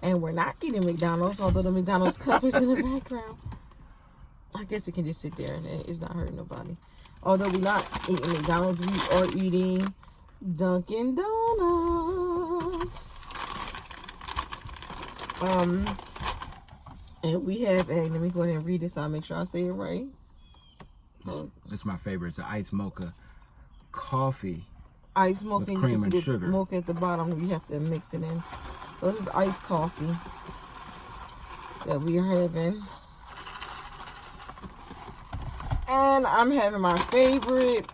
And we're not eating McDonald's, although the McDonald's cup is in the background. I guess it can just sit there and it's not hurting nobody. Although we're not eating McDonald's, we are eating Dunkin' Donuts. And we have a, let me go ahead and read this so I'll make sure I say it right. It's my favorite. It's an iced mocha coffee. Iced mocha, with cream and sugar. Mocha at the bottom, you have to mix it in. So this is iced coffee that we are having. And I'm having my favorite,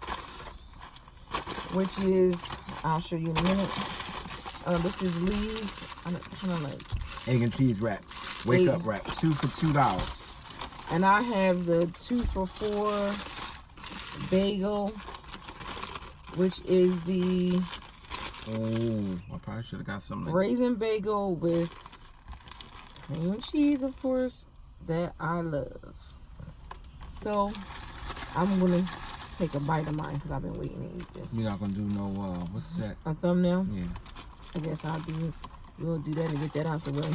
which is, I'll show you in a minute. This is Lee's, kind of like egg and cheese wrap. Wake up wrap. 2 for $2. And I have the 2 for $4 bagel, which is the I probably should have got something. Raisin bagel with cream and cheese, of course, that I love. So I'm gonna take a bite of mine because I've been waiting to eat this. You're not gonna do no what's that? A thumbnail? Yeah. I guess we'll do that and get that out the way.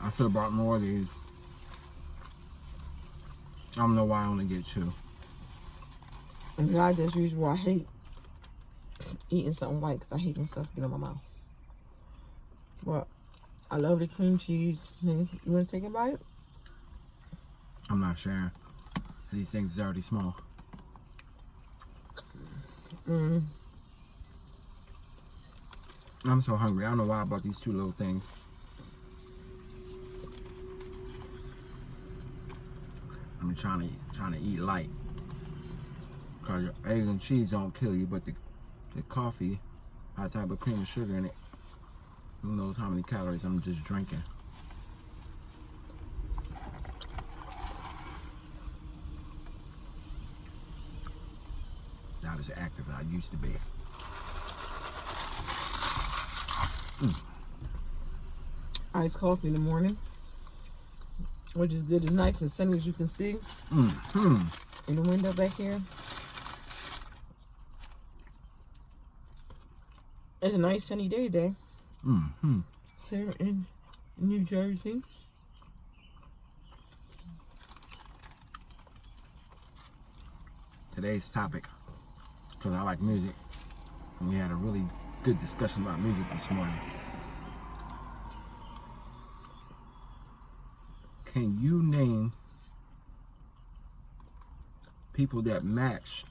I should have brought more of these. I don't know why I only get 2. And I just usually I hate eating something white because I hate when stuff get in my mouth. But I love the cream cheese. You want to take a bite? I'm not sharing. These things is already small. Mm. I'm so hungry. I don't know why I bought these 2 little things. I'm trying to eat light. Cause your egg and cheese don't kill you, but the coffee, high type of cream and sugar in it. Who knows how many calories I'm just drinking. Not as active as I used to be. Iced coffee in the morning, which is good. It's nice and sunny, as you can see in the window back here. It's a nice sunny day today here in New Jersey. Today's topic, because I like music, and we had a really good discussion about music this morning. Can you name people that match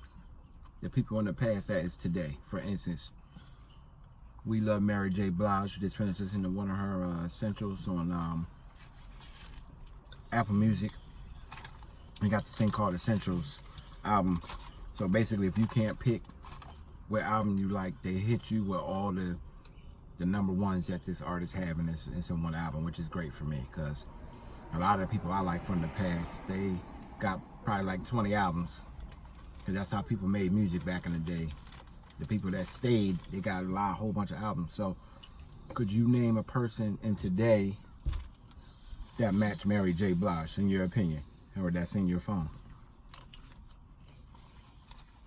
the people in the past that is today? For instance, we love Mary J. Blige. She just finished listening to one of her essentials on Apple Music. We got this thing called Essentials album. So basically, if you can't pick what album you like, they hit you with all the number ones that this artist have in one album, which is great for me because a lot of the people I like from the past, they got probably like 20 albums because that's how people made music back in the day. The people that stayed, they got a whole bunch of albums. So could you name a person in today that matched Mary J. Blige in your opinion, or that's in your phone?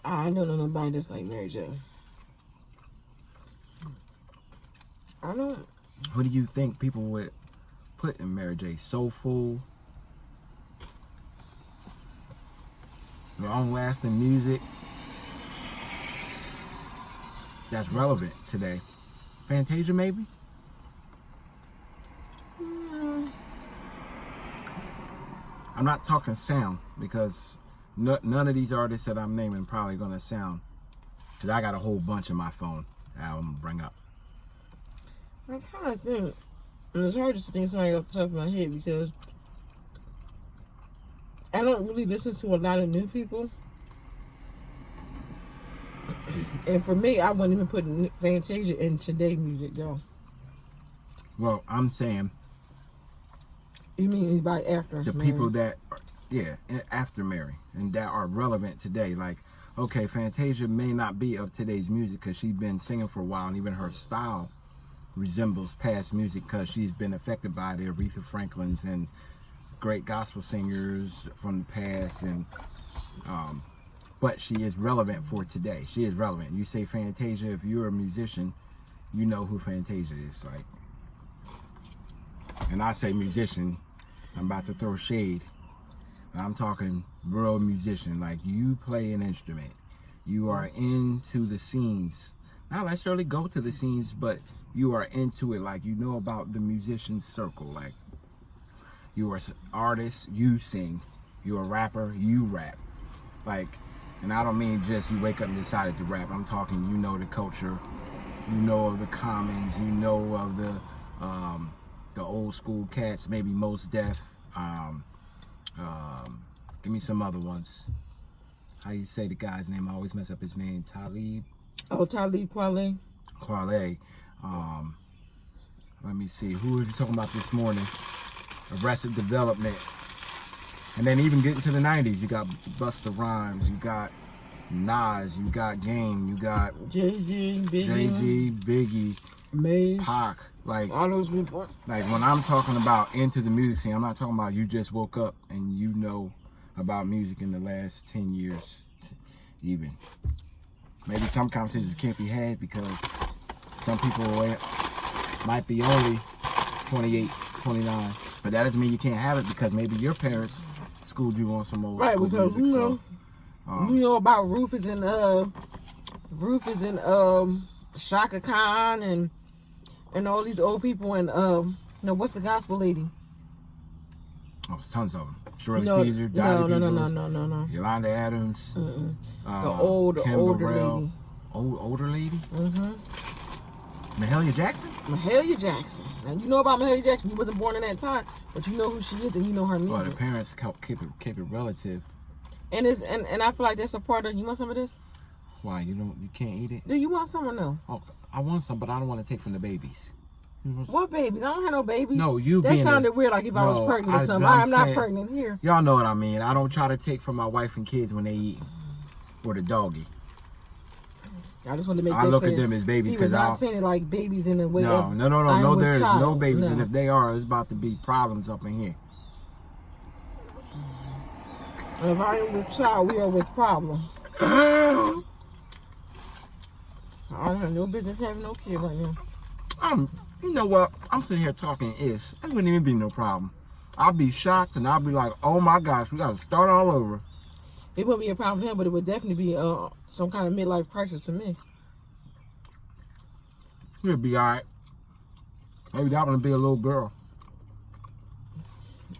I don't know nobody that's like Mary J. I don't. What do you think people would put in Mary J? Soulful, long-lasting music that's relevant today. Fantasia, maybe? I'm not talking sound because none of these artists that I'm naming probably gonna sound, because I got a whole bunch in my phone that I'm gonna bring up. I'm trying to think, and it's hard just to think somebody off the top of my head because I don't really listen to a lot of new people. And for me, I wouldn't even put Fantasia in today's music, though. Well, I'm saying... You mean anybody after the Mary? People that, after Mary, and that are relevant today. Like, okay, Fantasia may not be of today's music because she's been singing for a while, and even her style resembles past music because she's been affected by the Aretha Franklins and great gospel singers from the past, and but she is relevant for today. She is relevant. You say Fantasia, if you're a musician, you know who Fantasia is. Like, and I say musician, I'm about to throw shade. I'm talking real musician. Like, you play an instrument. You are into the scenes. Not necessarily go to the scenes, but you are into it. Like, you know about the musician circle. Like, you are an artist, you sing. You're a rapper, you rap. Like, and I don't mean just you wake up and decided to rap. I'm talking, you know the culture, you know of the Commons, you know of the old school cats, maybe Most Def. Give me some other ones. How you say the guy's name? I always mess up his name. Talib. Oh, Talib Kweli. Kweli. Let me see. Who were you talking about this morning? Arrested Development. And then even getting to the 90s, you got Busta Rhymes, you got Nas, you got Game, you got Jay-Z, Biggie, Maze, Pac. Like, all those people. Like, when I'm talking about into the music scene, I'm not talking about you just woke up and you know about music in the last 10 years even. Maybe some conversations can't be had because some people might be only 28, 29. But that doesn't mean you can't have it because maybe your parents schooled you on some old school because music. you know about Rufus and Shaka Khan and all these old people and what's the gospel lady? Oh, it's tons of them. Shirley Caesar, Dottie no. Yolanda Adams, the Kim older Burrell. lady. Older lady? Mm-hmm. Mahalia Jackson? Mahalia Jackson. Now, you know about Mahalia Jackson. You wasn't born in that time, but you know who she is and you know her music. Well, the parents keep it relative. And I feel like that's a part of. You want some of this? Why? You can't eat it? Do you want some or no? Oh, I want some, but I don't want to take from the babies. What babies? I don't have no babies. No, that sounded weird, like if I was pregnant or something. I'm not pregnant here. Y'all know what I mean. I don't try to take from my wife and kids when they eat, or the doggy. I just want to make I look at them as babies because I'm not saying it like babies in the way of no. There's no babies, and if they are, it's about to be problems up in here. If I am with child, we are with problem. I don't have no business having no kid right now. You know what? I'm sitting here talking ish. That wouldn't even be no problem. I'll be shocked and I'll be like, oh my gosh, we got to start all over. It wouldn't be a problem for him, but it would definitely be some kind of midlife crisis for me. It'll be all right. Maybe that one will be a little girl.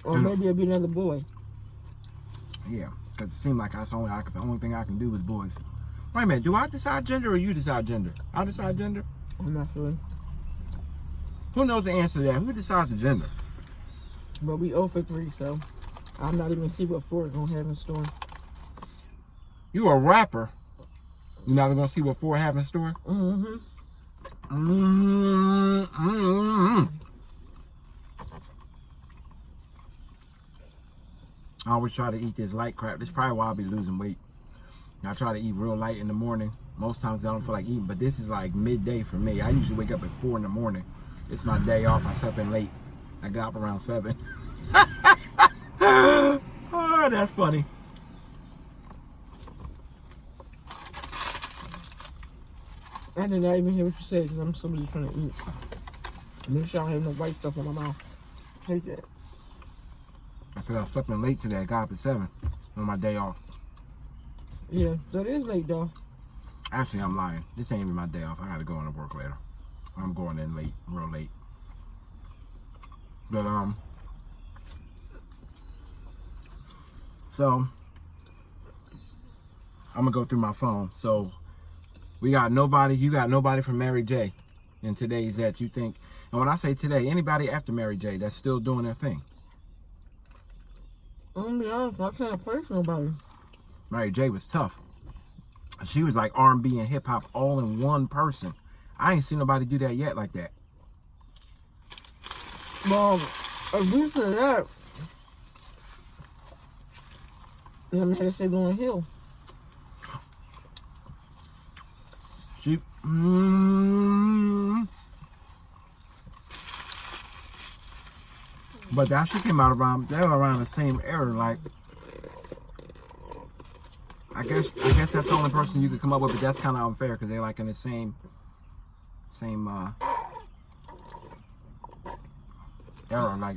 Or maybe it'll be another boy. Yeah, because it seemed like that's the only thing I can do is boys. Wait a minute, do I decide gender or you decide gender? I decide gender? I'm not sure. Who knows the answer to that? Who decides the gender? But we 0 for 3, so I'm not even see what 4 is going to have in store. You a rapper. You're not going to see what 4 have in store? Mm-hmm. I always try to eat this light crap. This is probably why I'll be losing weight. I try to eat real light in the morning. Most times I don't feel like eating, but this is like midday for me. I usually wake up at 4 in the morning. It's my day off. I slept in late. I got up around 7. Oh, that's funny. I did not even hear what you said because I'm so busy trying to eat. Make sure I don't have no white stuff in my mouth. I hate that. I feel I slept in late today. I got up at 7 on my day off. Yeah, so it is late though. Actually, I'm lying. This ain't even my day off. I gotta go into work later. I'm going in late, real late. But so I'm gonna go through my phone. So we got nobody. You got nobody from Mary J. in today's that you think. And when I say today, anybody after Mary J. that's still doing their thing. I'm gonna be honest, I can't place nobody. Mary J. was tough. She was like R&B and hip hop all in one person. I ain't seen nobody do that yet like that. Well, at least for that, let me say Lauryn Hill. She, But that shit came out around, they were around the same era. Like, I guess that's the only person you could come up with, but that's kind of unfair because they're like in the same era. Like,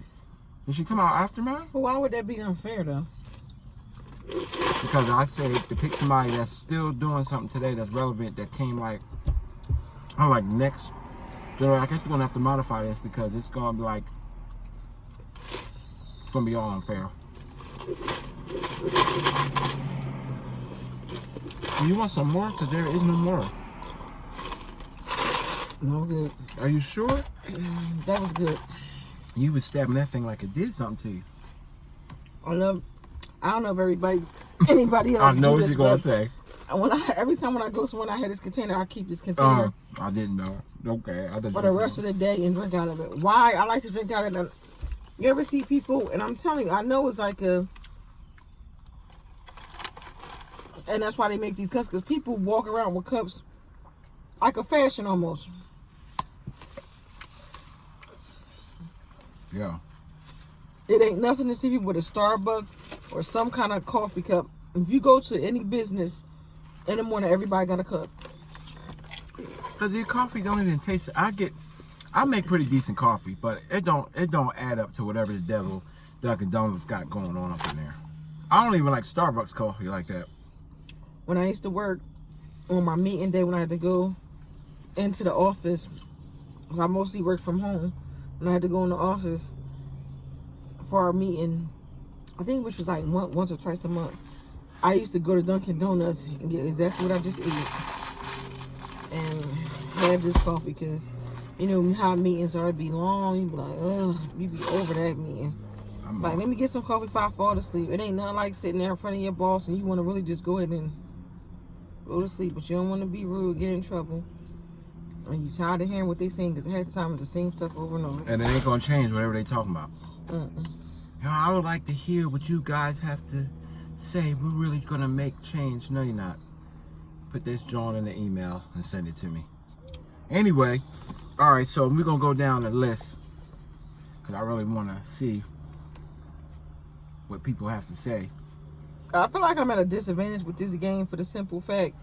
did she come out after me? Well, why would that be unfair though? Because I say to pick somebody that's still doing something today that's relevant, that came like, I'm like next. I guess we're gonna have to modify this because it's gonna be like, it's gonna be all unfair. You want some more? Because there is no more. No good. Are you sure? That was good. You was stabbing that thing like it did something to you. I don't know if anybody else. I know do what this, you're gonna but say. Every time when I go somewhere, I have this container. I keep this container I didn't know. Okay, I thought for the rest of the day and drink out of it. Why I like to drink out of it? You ever see people? And I'm telling you, I know it's like a. And that's why they make these cups, because people walk around with cups like a fashion almost. Yeah. It ain't nothing to see people with a Starbucks or some kind of coffee cup. If you go to any business in the morning, everybody got a cup. Cause your coffee don't even taste. I make pretty decent coffee, but it don't add up to whatever the devil Dunkin' Donuts got going on up in there. I don't even like Starbucks coffee like that. When I used to work on my meeting day, when I had to go into the office, because I mostly worked from home, when I had to go in the office for our meeting, I think which was like once or twice a month, I used to go to Dunkin' Donuts and get exactly what I just ate and have this coffee, because you know how meetings are, it'd be long, you'd be like, ugh, you'd be over that meeting. Like, let me get some coffee before I fall asleep. It ain't nothing like sitting there in front of your boss and you want to really just go ahead and go to sleep, but you don't want to be rude, get in trouble. And you tired of hearing what they saying, because half the time it's the same stuff over and over. And it ain't gonna change whatever they talking about. Mm-mm. You know, I would like to hear what you guys have to say. We're really gonna make change. No, you're not. Put this joint in the email and send it to me. Anyway, all right, so we're gonna go down the list because I really want to see what people have to say. I feel like I'm at a disadvantage with this game for the simple fact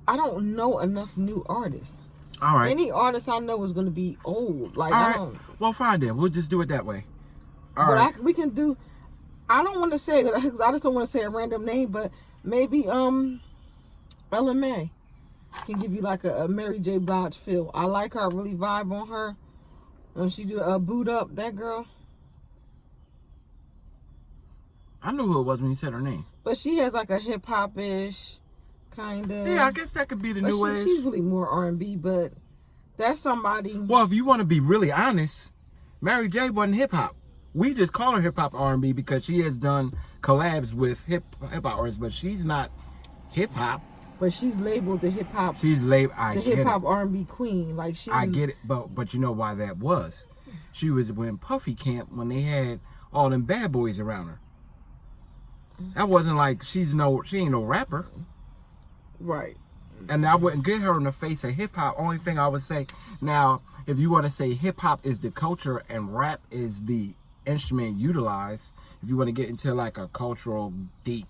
I don't know enough new artists. All right. Any artist I know is going to be old. Like, all I right. don't. Well, fine then. We'll just do it that way. All but right. we can do. I don't want to say it because I just don't want to say a random name, but maybe Ella May can give you like a Mary J. Blige feel. I like her. I really vibe on her when she do Boot Up. That girl. I knew who it was when you said her name. But she has like a hip hop ish kind of. Yeah, I guess that could be the new wave. She's really more R&B, but that's somebody. Well, if you want to be really honest, Mary J. wasn't hip hop. We just call her hip hop R&B because she has done collabs with hip hop artists, but she's not hip hop. But she's labeled the hip hop. She's labeled the hip hop R&B queen. Like she's. I get it, but you know why that was? She was in Puffy camp when they had all them bad boys around her. That wasn't like she ain't no rapper. Right. And I wouldn't get her in the face of hip hop. Only thing I would say, now, if you want to say hip hop is the culture and rap is the instrument utilized, if you want to get into like a cultural deep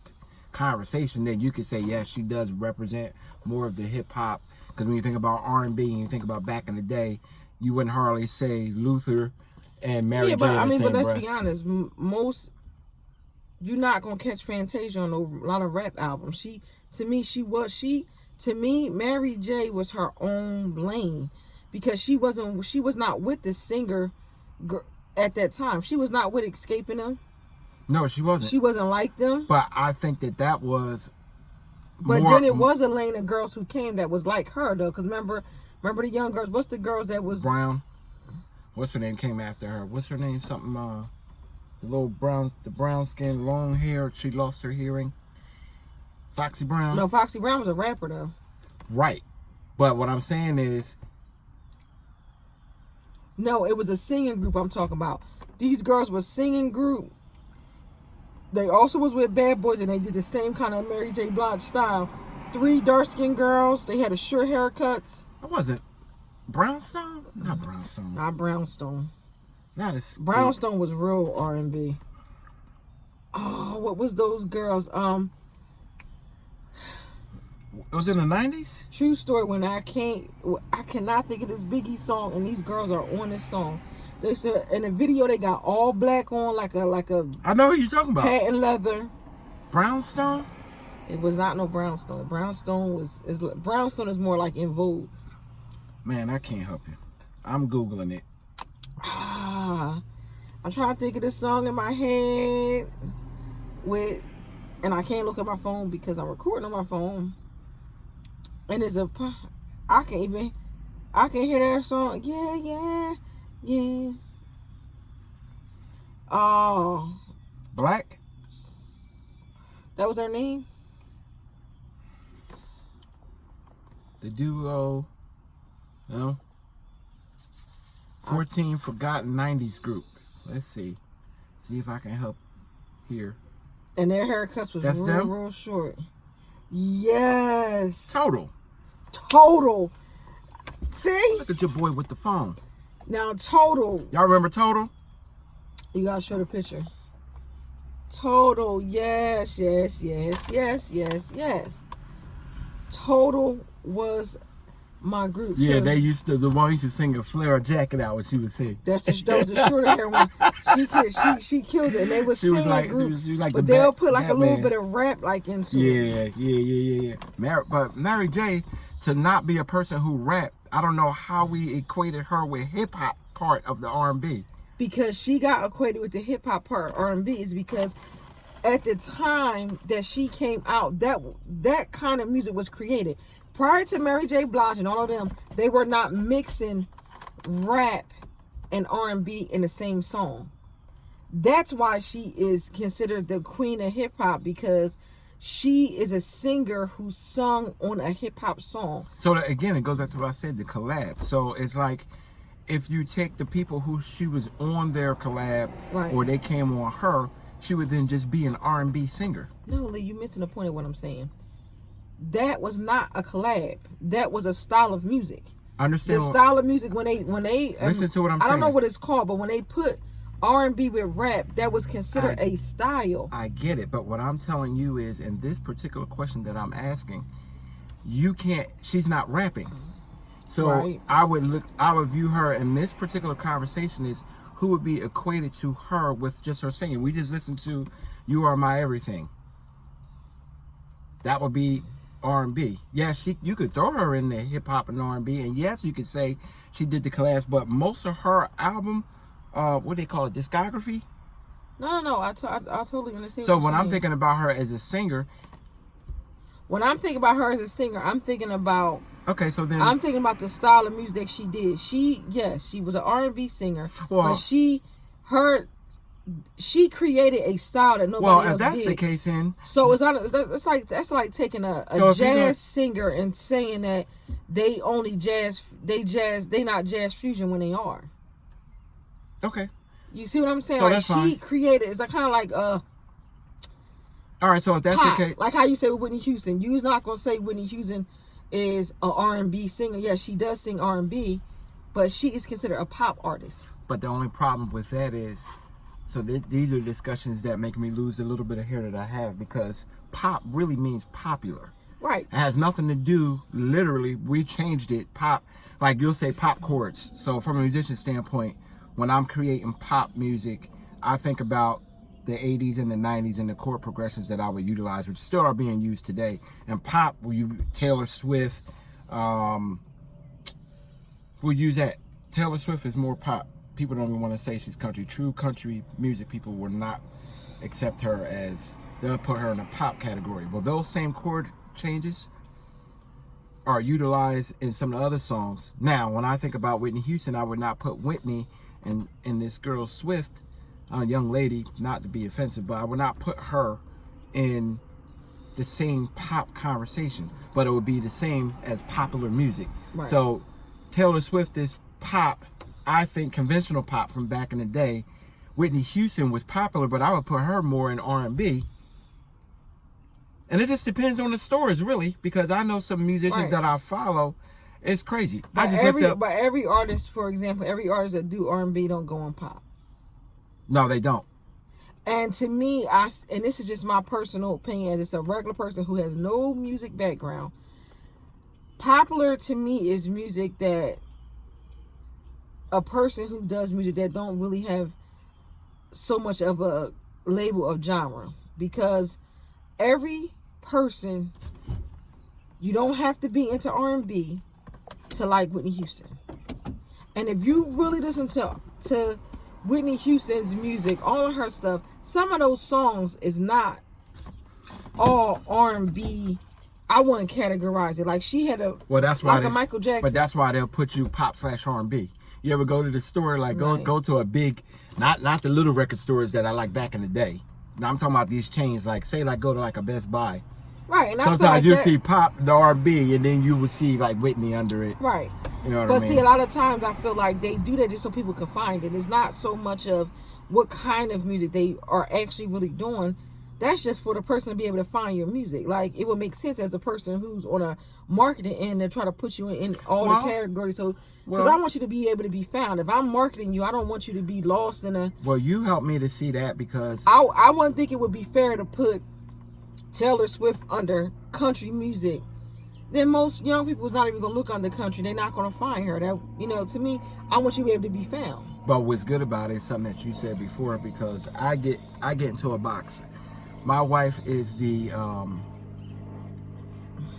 conversation, then you could say, yes, she does represent more of the hip hop. Because when you think about R&B and you think about back in the day, you wouldn't hardly say Luther and Mary J. Yeah, but I mean, but let's breath. be honest. Most. You're not gonna catch Fantasia on a lot of rap albums. To me, Mary J was her own lane, because she was not with the singer at that time. She was not with Escaping Them. No, she wasn't. She wasn't like them. But I think that was. But then it was a lane of girls who came that was like her though, because remember the young girls. What's the girls that was Brown? What's her name came after her? What's her name? Something. The brown skin, long hair. She lost her hearing. Foxy Brown. No, Foxy Brown was a rapper though. Right, but what I'm saying is, no, it was a singing group I'm talking about. These girls were singing group. They also was with Bad Boys, and they did the same kind of Mary J. Blige style. 3 dark-skinned girls. They had a short haircuts. What was it? Brownstone? Not Brownstone. Not Brownstone. Not as Brownstone was real R&B. Oh, what was those girls? Was it in the 90s? True story. When I cannot think of this Biggie song, and these girls are on this song. They said in the video they got all black on, like a. I know what you're talking about. Patent leather. Brownstone? It was not no Brownstone. Brownstone is more like in vogue. Man, I can't help you. I'm Googling it. I'm trying to think of this song in my head and I can't look at my phone because I'm recording on my phone. And I can hear that song. Yeah. Oh. Black? That was her name? The duo. No. 14 Forgotten 90s group. Let's see. See if I can help here. And their haircuts was real short. Yes. Total. See? Look at your boy with the phone. Now, Total. Y'all remember Total? You gotta show the picture. Total. Yes. Total was my group. Yeah, too. they used to. The one used to sing a flare jacket out when she would sing. That was the shorter hair one. She killed it, and they would sing a group. She was like but they'll put like a little bit of rap like into it. Yeah. But Mary J, to not be a person who rapped, I don't know how we equated her with hip hop part of the R&B. Because she got equated with the hip hop part R&B is because at the time that she came out, that kind of music was created. Prior to Mary J. Blige and all of them, they were not mixing rap and R&B in the same song. That's why she is considered the queen of hip hop, because she is a singer who sung on a hip hop song. So again, it goes back to what I said, the collab. So it's like if you take the people who she was on their collab, right, or they came on her, she would then just be an R&B singer. No, Lee, you're missing the point of what I'm saying. That was not a collab. That was a style of music. Understand? The style of music when they listen to what I'm saying. I don't know what it's called, but when they put R&B with rap, that was considered a style. I get it, but what I'm telling you is, in this particular question that I'm asking, you can't. She's not rapping, so right. I would view her in this particular conversation as who would be equated to her with just her singing. We just listened to "You Are My Everything." That would be R&B. Yes, you could throw her in the hip hop and R&B, and yes, you could say she did the class, but most of her album, what do they call it, discography? No, I totally understand. So when I'm thinking about her as a singer, I'm thinking about okay. So then I'm thinking about the style of music that she did. She was an R&B singer, but she created a style that nobody else did. Well, if that's the case, then so that's like taking a jazz singer and saying that they not jazz fusion when they are. Okay. You see what I'm saying? So like she created. It's like kind of like all right. So if that's pop, the case, like how you say with Whitney Houston, you're not gonna say Whitney Houston is a R&B singer. Yes, she does sing R&B, but she is considered a pop artist. But the only problem with that is, so these are discussions that make me lose a little bit of hair that I have, because pop really means popular. Right. It has nothing to do, literally, we changed it. Pop, like you'll say pop chords. So from a musician standpoint, when I'm creating pop music, I think about the 80s and the 90s and the chord progressions that I would utilize, which still are being used today. And pop, Taylor Swift, we'll use that. Taylor Swift is more pop. People don't even want to say she's country. True country music people will not accept her as, they'll put her in a pop category. Well, those same chord changes are utilized in some of the other songs. Now, when I think about Whitney Houston, I would not put Whitney and this girl Swift, a young lady, not to be offensive, but I would not put her in the same pop conversation, but it would be the same as popular music. Right. So Taylor Swift is pop, I think conventional pop from back in the day. Whitney Houston was popular, but I would put her more in R&B. And it just depends on the stories, really, because I know some musicians that I follow, It's crazy. But I just looked up. But every artist, for example, every artist that do R&B don't go on pop. No, they don't. And to me, and this is just my personal opinion, as it's a regular person who has no music background. Popular to me is music that a person who does music that don't really have so much of a label of genre, because every person, you don't have to be into R&B to like Whitney Houston. And if you really listen to Whitney Houston's music, all of her stuff, some of those songs is not all R&B. I wouldn't categorize it. Like she had a that's why like a Michael Jackson. But that's why they'll put you pop/R&B. You ever go to the store, like go to a big, not the little record stores that I like back in the day. Now I'm talking about these chains, like say like go to like a Best Buy. Right. And sometimes you see pop, the R&B, and then you will see like Whitney under it. Right. You know what but I mean? See, a lot of times I feel like they do that just so people can find it. It's not so much of what kind of music they are actually really doing. That's just for the person to be able to find your music. Like, it would make sense as a person who's on a marketing end to try to put you in all the categories. So, because I want you to be able to be found. If I'm marketing you, I don't want you to be lost in a... Well, you helped me to see that because... I wouldn't think it would be fair to put Taylor Swift under country music. Then most young people is not even going to look under country. They're not going to find her. That, you know, to me, I want you to be able to be found. But what's good about it is something that you said before, because I get into a box. My wife is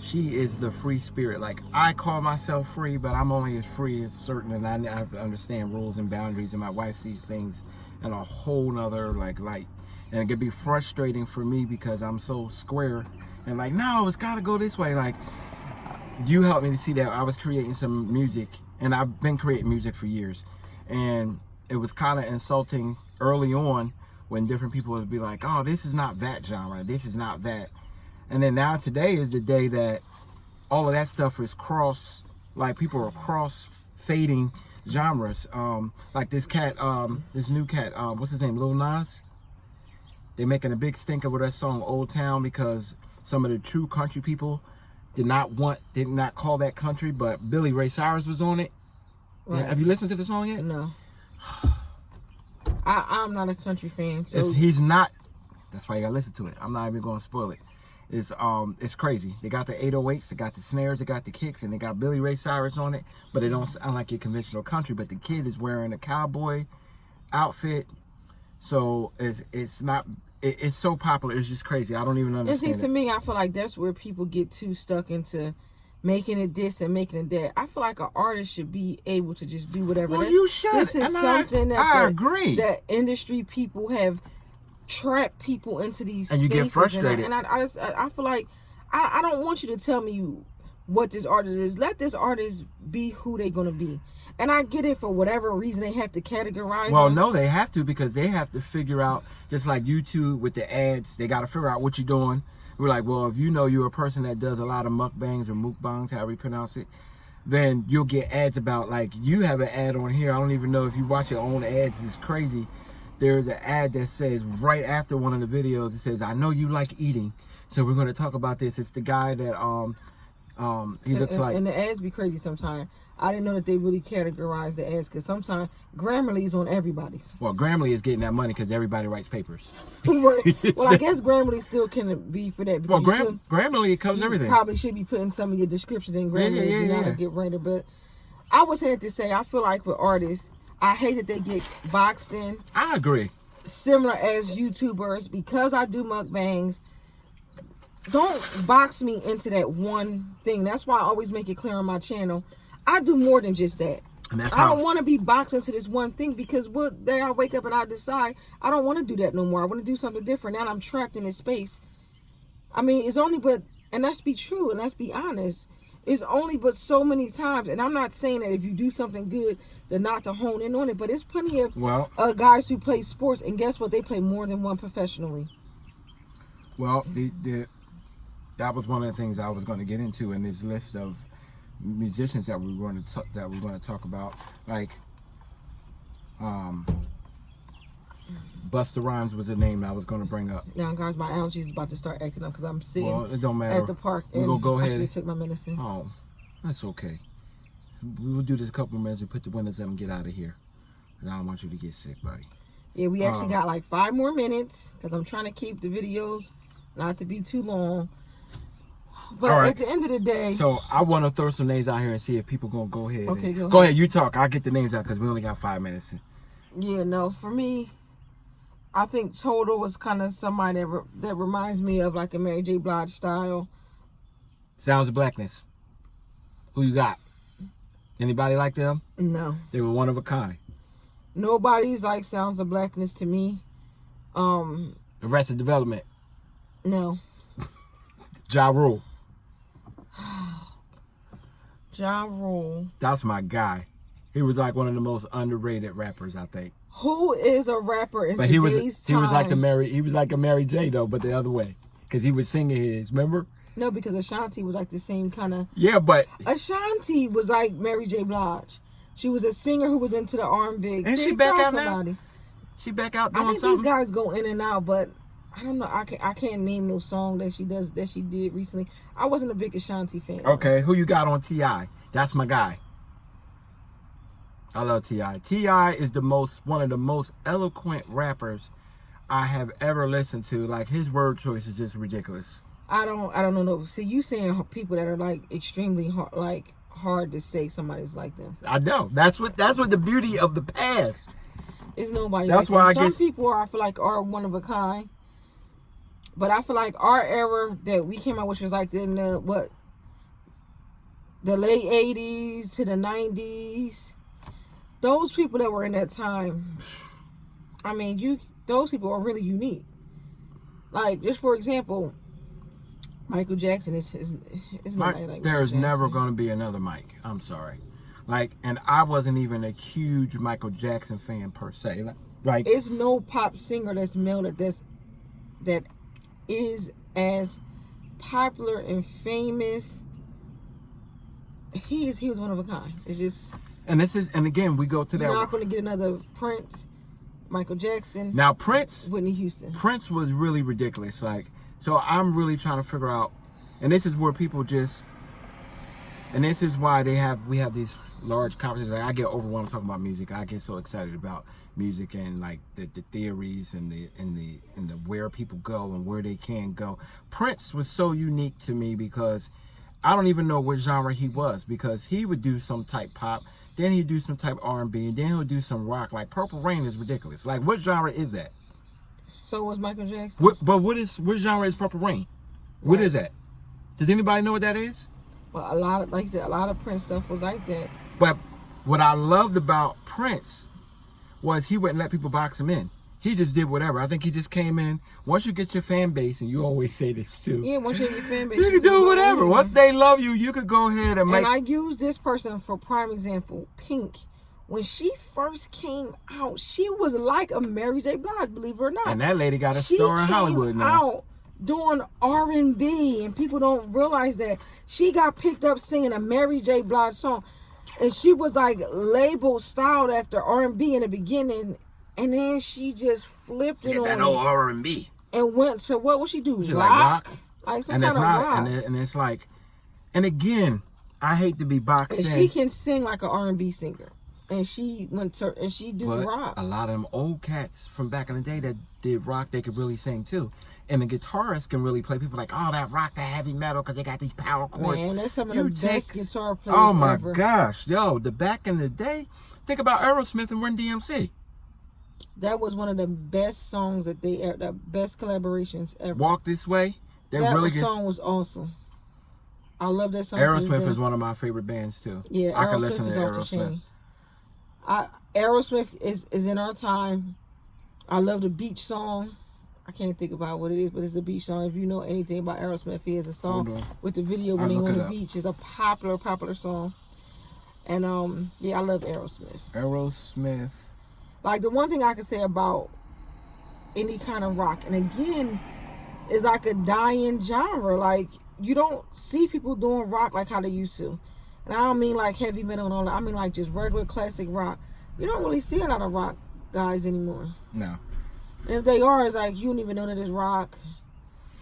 she is the free spirit. Like, I call myself free, but I'm only as free as certain, and I have to understand rules and boundaries, and my wife sees things in a whole nother like light. And it can be frustrating for me because I'm so square and like, no, it's gotta go this way. Like, you helped me to see that. I was creating some music, and I've been creating music for years, and it was kind of insulting early on when different people would be like, oh, this is not that genre, this is not that. And then now today is the day that all of that stuff is like people are cross-fading genres. Like this new cat, what's his name, Lil Nas? They're making a big stink over that song Old Town because some of the true country people did not call that country, but Billy Ray Cyrus was on it. Right. Have you listened to the song yet? No. I'm not a country fan, so he's not. That's why you gotta listen to it. I'm not even gonna spoil it. It's crazy. They got the 808s, they got the snares, they got the kicks, and they got Billy Ray Cyrus on it, but it don't sound like your conventional country. But the kid is wearing a cowboy outfit, so it's so popular. It's just crazy. I don't even understand. And see, to me, I feel like that's where people get too stuck into making it this and making it that. I feel like an artist should be able to just do whatever. Well, you should. This is something I agree. That industry people have trapped people into these and spaces. You get frustrated. And I feel like I don't want you to tell me what this artist is. Let this artist be who they're going to be. And I get it, for whatever reason they have to categorize. Well, them. no, they have to, because they have to figure out, just like YouTube with the ads, they got to figure out what you're doing. We're like, well, if you know you're a person that does a lot of mukbangs or mukbangs, however you pronounce it, then you'll get ads about, like, you have an ad on here. I don't even know if you watch your own ads. It's crazy. There's an ad that says right after one of the videos, it says, I know you like eating, so we're going to talk about this. It's the guy that he looks like... And the ads be crazy sometimes. I didn't know that they really categorize the ads, because sometimes Grammarly is on everybody's. Well, Grammarly is getting that money because everybody writes papers. Right. Well, I guess Grammarly still can be for that. Well, Grammarly covers everything. Probably should be putting some of your descriptions in Grammarly if you're not a good writer. But I always had to say, I feel like with artists, I hate that they get boxed in. I agree. Similar as YouTubers, because I do mukbangs. Don't box me into that one thing. That's why I always make it clear on my channel. I do more than just that. And that's I don't want to be boxed into this one thing, because what day I wake up and I decide I don't want to do that no more. I want to do something different. Now I'm trapped in this space. I mean, it's only but, and let's be true and let's be honest, it's only but so many times, and I'm not saying that if you do something good, then not to hone in on it, but it's plenty of guys who play sports, and guess what? They play more than one professionally. Well, that was one of the things I was going to get into in this list of musicians that we're going to talk about. Like, Busta Rhymes was a name I was going to bring up. Now, guys, my allergies is about to start acting up because I'm sitting it don't matter. at the park We're and gonna go ahead. I should take my medicine. Oh, that's okay. we will do this a couple of minutes and put the windows up and get out of here. Cause I don't want you to get sick, buddy. Yeah, we actually got like 5 more minutes because I'm trying to keep the videos not to be too long. But at the end of the day, so I want to throw some names out here and see if people gonna go ahead. Okay, go ahead. You talk. I'll get the names out because we only got 5 minutes. Yeah, no, for me, I think Total was kind of somebody that reminds me of like a Mary J. Blige style. Sounds of Blackness. Who you got? Anybody like them? No. They were one of a kind. Nobody's like Sounds of Blackness to me. Arrested Development. No. Ja Rule. Ja Rule. That's my guy. He was like one of the most underrated rappers, I think. Who is a rapper in today's time? He was like a Mary J though, but the other way, because he was singing his. Remember? No, because Ashanti was like the same kind of. Yeah, but Ashanti was like Mary J. Blige. She was a singer who was into the R&B. And she back out now. She back out doing something. I think these guys go in and out, but I don't know. I can't name no song that she did recently. I wasn't a big Ashanti fan. Okay, who you got on T.I.? That's my guy. I love T.I. T.I. is one of the most eloquent rappers I have ever listened to. Like, his word choice is just ridiculous. I don't know. See, you saying people that are like extremely hard to say somebody's like them. I know. That's what the beauty of the past. It's nobody. That's like why them. Some people I feel like are one of a kind. But I feel like our era that we came out, which was like in the late 80s to the 90s, those people that were in that time, I mean, those people are really unique. Like, just for example, Michael Jackson is nobody like There's Michael never Jackson. going to be another Mike. I'm sorry. Like, and I wasn't even a huge Michael Jackson fan per se. Like, it's no pop singer that's male that is as popular and famous. He was one of a kind. It's just. And again, we go to that. You're not going to get another Prince, Michael Jackson. Now Prince, Whitney Houston. Prince was really ridiculous. Like, so I'm really trying to figure out, and this is where people just, and this is why we have these large conversations. Like, I get overwhelmed talking about music. I get so excited about music and like the theories and the where people go and where they can go. Prince was so unique to me because I don't even know what genre he was, because he would do some type pop, then he'd do some type R&B, and then he'll do some rock. Like, Purple Rain is ridiculous. Like, what genre is that? So was Michael Jackson. What genre is Purple Rain? What is that? Does anybody know what that is? Well, a lot of Prince stuff was like that. But what I loved about Prince was he wouldn't let people box him in. He just did whatever. I think he just came in. Once you get your fan base, and you always say this too. Yeah, once you have your fan base, you can do whatever. Once they love you, you could go ahead and make. And I use this person for prime example. Pink, when she first came out, she was like a Mary J. Blige, believe it or not. And that lady got a star in Hollywood now. She came out doing R&B, and people don't realize that she got picked up singing a Mary J. Blige song, and she was like labeled, styled after R&B in the beginning. And then she just flipped it on that old R&B and went to what would she do? She rock, like some and kind it's of not, rock. and it's like, and again, I hate to be boxed in. She can sing like an R&B singer, and she do rock. A lot of them old cats from back in the day that did rock, they could really sing too. And the guitarists can really play. People like, oh, that rock, that heavy metal, because they got these power chords. Man, they're some of the best guitar players Oh my ever. gosh, yo, the back in the day. Think about Aerosmith and Run DMC. That was one of the best songs that the best collaborations ever. Walk This Way. Song was awesome. I love that song. Aerosmith is one of my favorite bands too. Yeah, I can Aerosmith listen to is off the chain. Aerosmith is in our time. I love the beach song. I can't think about what it is, but it's a beach song. If you know anything about Aerosmith, it's a song with the video when they on the beach. It's a popular song. And yeah, I love Aerosmith. Aerosmith. Like, the one thing I can say about any kind of rock, and again, is like a dying genre. Like, you don't see people doing rock like how they used to. And I don't mean like heavy metal and all that. I mean like just regular classic rock. You don't really see a lot of rock guys anymore. No. And if they are, it's like you don't even know that it's rock.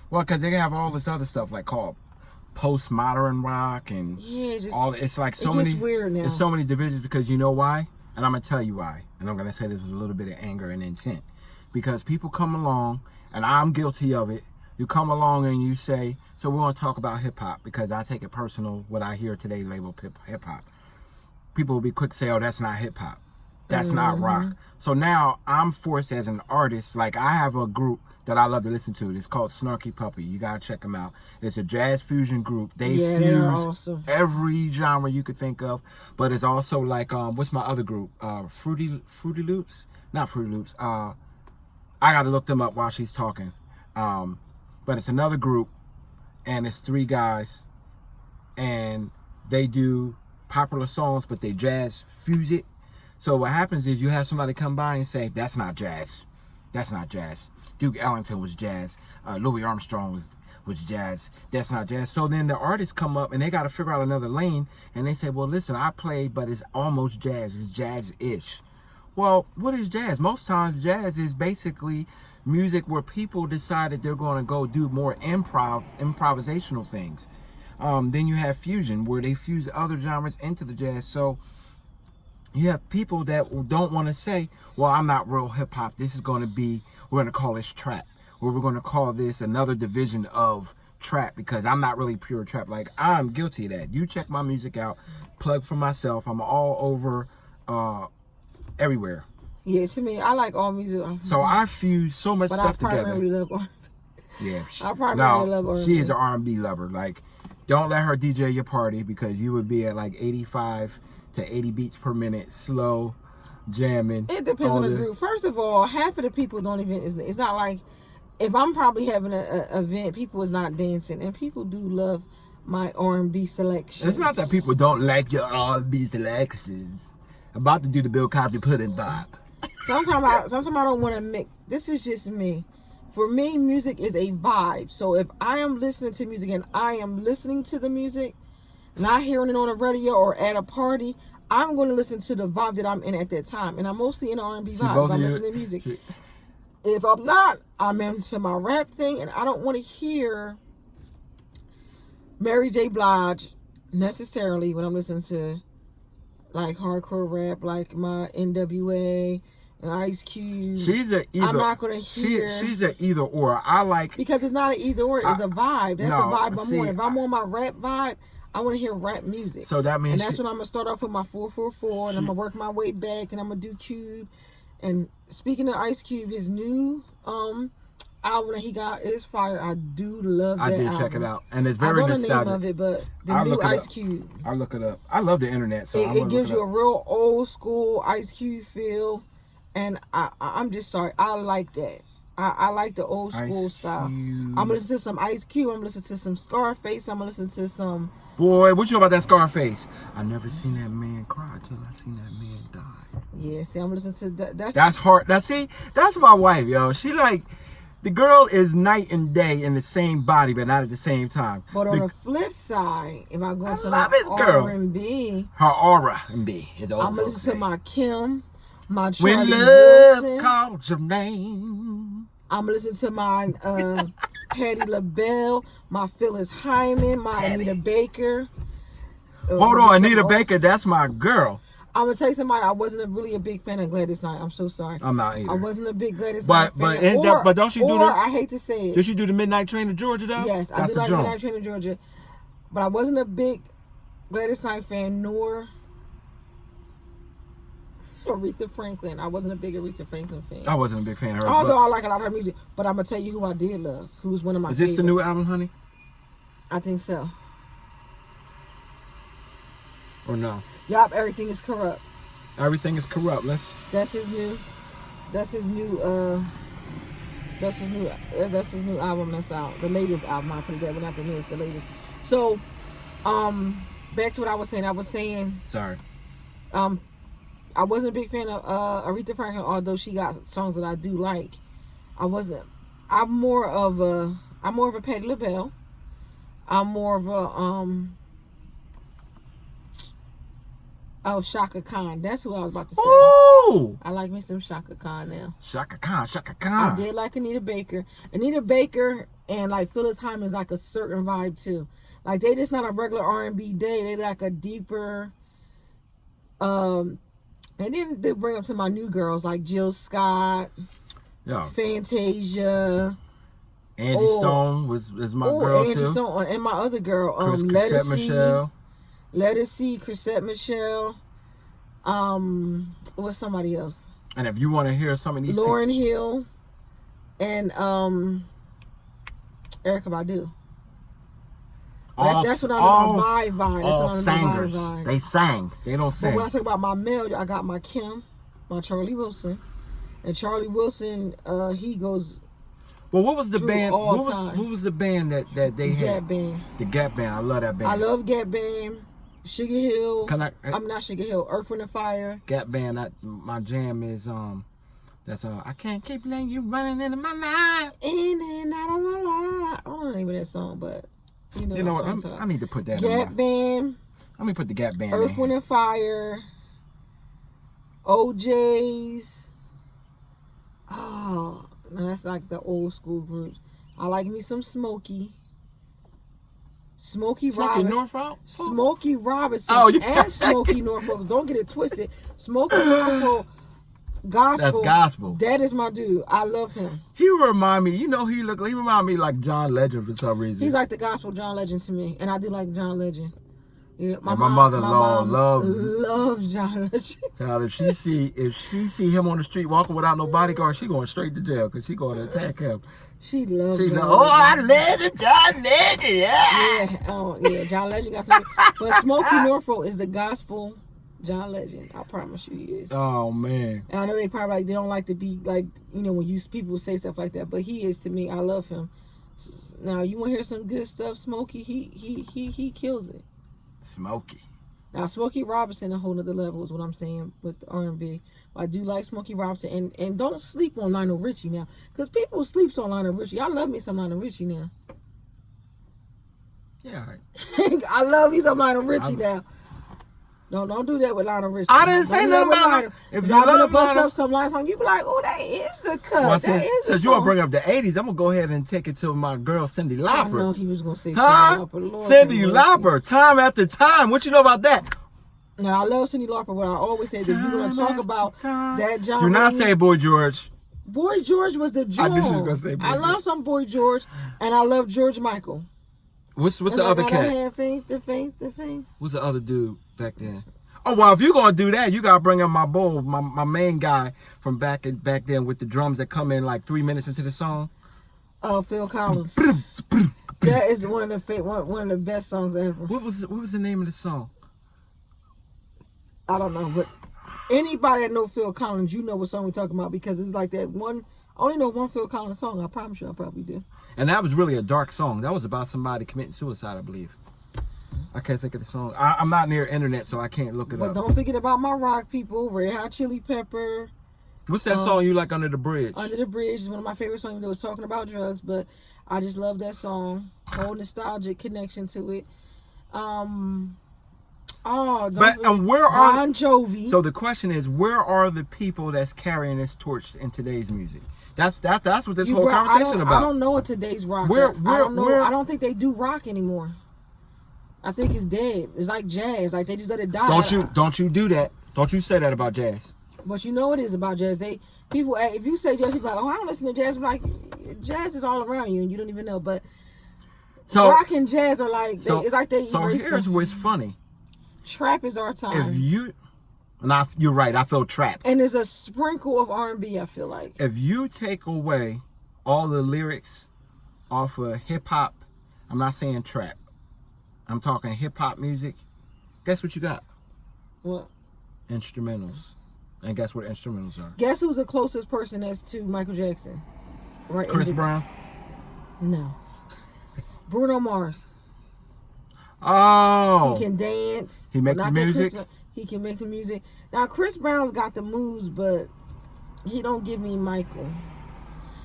Well, because they have all this other stuff like called postmodern rock and just all. It's like so it many. gets weird now. It's so many divisions because you know why, and I'm gonna tell you why, and I'm gonna say this with a little bit of anger and intent, because people come along, and I'm guilty of it. You come along and you say, so we want to talk about hip hop because I take it personal what I hear today labeled hip hop. People will be quick to say, oh, that's not hip hop. That's not rock. So now I'm forced as an artist, like I have a group that I love to listen to. It's called Snarky Puppy. You gotta check them out. It's a jazz fusion group. They fuse awesome. every genre you could think of. But it's also like what's my other group? Fruity Loops? Not Fruity Loops. I gotta look them up while she's talking. But it's another group, and it's 3 guys, and they do popular songs, but they jazz fuse it. So what happens is you have somebody come by and say, that's not jazz. That's not jazz. Duke Ellington was jazz. Louis Armstrong was jazz. That's not jazz. So then the artists come up and they got to figure out another lane. And they say, well, listen, I played, but it's almost jazz. It's jazz-ish. Well, what is jazz? Most times jazz is basically music where people decided they're going to go do more improvisational things. Then you have fusion where they fuse other genres into the jazz. So you have people that don't want to say, well, I'm not real hip hop. This is going to be, we're going to call this trap. Or we're going to call this another division of trap because I'm not really pure trap. Like, I'm guilty of that. You check my music out, plug for myself. I'm all over everywhere. Yeah, to me, I like all music. So I fuse so much stuff together. But I primarily love R&B. Yeah. I primarily love R&B. She is an R&B lover. Like, don't let her DJ your party because you would be at like 85 to 80 beats per minute, slow, jamming. It depends on the group. First of all, half of the people don't even, it's not like, if I'm probably having an event, people is not dancing. And people do love my R&B selections. It's not that people don't like your R&B selections. I'm about to do the Bill Cosby pudding bop. Sometimes I don't want to mix. This is just me. For me, music is a vibe. So if I am listening to music and I am listening to the music, not hearing it on the radio or at a party, I'm going to listen to the vibe that I'm in at that time. And I'm mostly in R&B vibes. I'm listening to music. If I'm not, I'm into my rap thing. And I don't want to hear Mary J. Blige necessarily when I'm listening to like hardcore rap, like my NWA and Ice Cube. She's a either. I'm not going to hear. She's a either or. I like. Because it's not an either or. It's a vibe. That's the vibe I'm on. If I'm on my rap vibe, I want to hear rap music. So that means. And that's when I'm going to start off with my 444 and I'm going to work my way back and I'm going to do Cube. And speaking of Ice Cube, his new album that he got is fire. I do love that album. Check it out. And it's very nostalgic. I don't know the name of it, but the new Ice Cube. I'll look it up. I love the internet. So it gives you a real old school Ice Cube feel. And I'm just sorry. I like that. I like the old school style. I'm going to listen to some Ice Cube. I'm going to listen to some Scarface. I'm going to listen to some... Boy, what you know about that Scarface? I never seen that man cry till I seen that man die. Yeah, see, I'm going to listen to that. That's hard. That's my wife, yo. She like... The girl is night and day in the same body, but not at the same time. But on the flip side, if I go into like R&B... Her R&B is over. I'm going to listen to my Kim... My When Charlie love Wilson. calls your name. I'm listening to my Patti LaBelle, my Phyllis Hyman, my Anita Baker. Hold on, Anita Baker, that's my girl. I'm gonna tell you somebody. I wasn't really a big fan of Gladys Knight. I'm so sorry. I'm not either. I wasn't a big Gladys Knight fan. But don't she do the? I hate to say it. Did she do the Midnight Train to Georgia though? Yes, I did like Midnight Train to Georgia, but I wasn't a big Gladys Knight fan, nor Aretha Franklin. I wasn't a big Aretha Franklin fan. I wasn't a big fan of her. Although I like a lot of her music. But I'm going to tell you who I did love. Who's one of my favorites. Is this the new album, honey? I think so. Or no? Yup, Everything is Corrupt. Everything is Corrupt. That's his new album that's out. The latest album. I put it that one, not the newest, the latest. So, back to what I was saying. Sorry. I wasn't a big fan of Aretha Franklin, although she got songs that I do like. I'm more of a Patti LaBelle. I'm more of a Shaka Khan. That's who I was about to say. Ooh! I like me some Shaka Khan now. Shaka Khan. I did like Anita Baker. Anita Baker and like Phyllis Hyman is like a certain vibe too. Like they just not a regular R&B day. They like a deeper. And then they bring up to my new girls like Jill Scott, Fantasia. Angie Stone is my girl Angie too. Stone, and my other girl, Chrisette Michelle. Chrisette Michelle. What's somebody else? And if you want to hear some of these, Lauryn Hill, and Erykah Badu. That's what I'm on my vibe. All singers. They sang. They don't sing. But when I talk about my male, I got my Kim, my Charlie Wilson, and Charlie Wilson. He goes. Well, what was the band? What was the band that they had? Gap Band. The Gap Band. I love that band. I love Gap Band. Sugar Hill. I'm not Sugar Hill. Earth, Wind, and Fire. Gap Band. My jam is that's I can't keep letting you running into my life. In and out of my life. I don't know the name of that song, but you know what? I need to put that. Gap Band. Let me put the Gap Band. Earth, Wind, and Fire. OJ's. Oh, no, that's like the old school groups. I like me some Smokey. Smokey Norfolk? Smokey Robinson and Smokey Norfolk. Don't get it twisted. Smokey Norfolk gospel. That's gospel. That is my dude. I love him. He remind me, he remind me like John Legend for some reason. He's like the gospel John Legend to me. And I do like John Legend. Yeah, my mother-in-law loves John Legend. Child, if she see him on the street walking without no bodyguard, she going straight to jail because she going to attack him. She loves John Legend. I love him, John Legend. Yeah, John Legend got some. But Smokey Norfolk is the gospel John Legend. I promise you he is. Oh, man. And I know they probably they don't like to be like, when people say stuff like that, but he is to me. I love him. Now, you want to hear some good stuff, Smokey? He kills it. Smokey. Now, Smokey Robinson, a whole nother level is what I'm saying with the R&B. I do like Smokey Robinson. And don't sleep on Lionel Richie now. Because people sleeps on Lionel Richie. I love me some Lionel Richie now. Yeah, all right. I love me some Lionel Richie now. No, don't do that with Lionel Richie. I didn't say nothing about Lionel. If you want to bust up some Lionel song, you be like, oh, that is the cut. Well, since you want to bring up the 80s, I'm going to go ahead and take it to my girl, Cyndi Lauper. I know he was going to say Cyndi Lauper. Lord, Cyndi Lauper, time after time. What you know about that? Now, I love Cyndi Lauper, but I always say that you're going to talk about that John. Do not say Boy George. Boy George was the joint. I knew she was going to say Boy George. I love some Boy George, and I love George Michael. What's the other cat? Have faith. What's the other dude back then? Oh, well, if you're going to do that, you got to bring up my boy, my main guy from back then with the drums that come in like 3 minutes into the song. Phil Collins. That is one of the best songs ever. What was the name of the song? I don't know, but anybody that know Phil Collins, you know what song we're talking about because it's like that one. I only know one Phil Collins song. I promise you, I probably do. And that was really a dark song. That was about somebody committing suicide, I believe. I can't think of the song. I'm not near internet, so I can't look it up. But don't forget about my rock people, Red Hot Chili Pepper. What's that song you like, Under the Bridge? Under the Bridge is one of my favorite songs that was talking about drugs, but I just love that song. Whole nostalgic connection to it. Where are Bon Jovi? So the question is, where are the people that's carrying this torch in today's music? That's what this whole conversation about. I don't know what today's rock. I don't think they do rock anymore. I think it's dead. It's like jazz. Like they just let it die. Don't you do that. Don't you say that about jazz. But you know what it is about jazz. People, if you say jazz, people are like, oh, I don't listen to jazz. I'm like, jazz is all around you and you don't even know. But rock and jazz are like, it's like they. So here's what's funny. Trap is our time. You're right. I feel trapped. And there's a sprinkle of R&B. I feel like if you take away all the lyrics off of hip hop, I'm not saying trap. I'm talking hip hop music. Guess what you got? What? Instrumentals. And guess what instrumentals are? Guess who's the closest person that's to Michael Jackson? Right. Chris Brown? No. Bruno Mars. Oh. He can dance. He makes the music. He can make the music. Now Chris Brown's got the moves, but he don't give me Michael.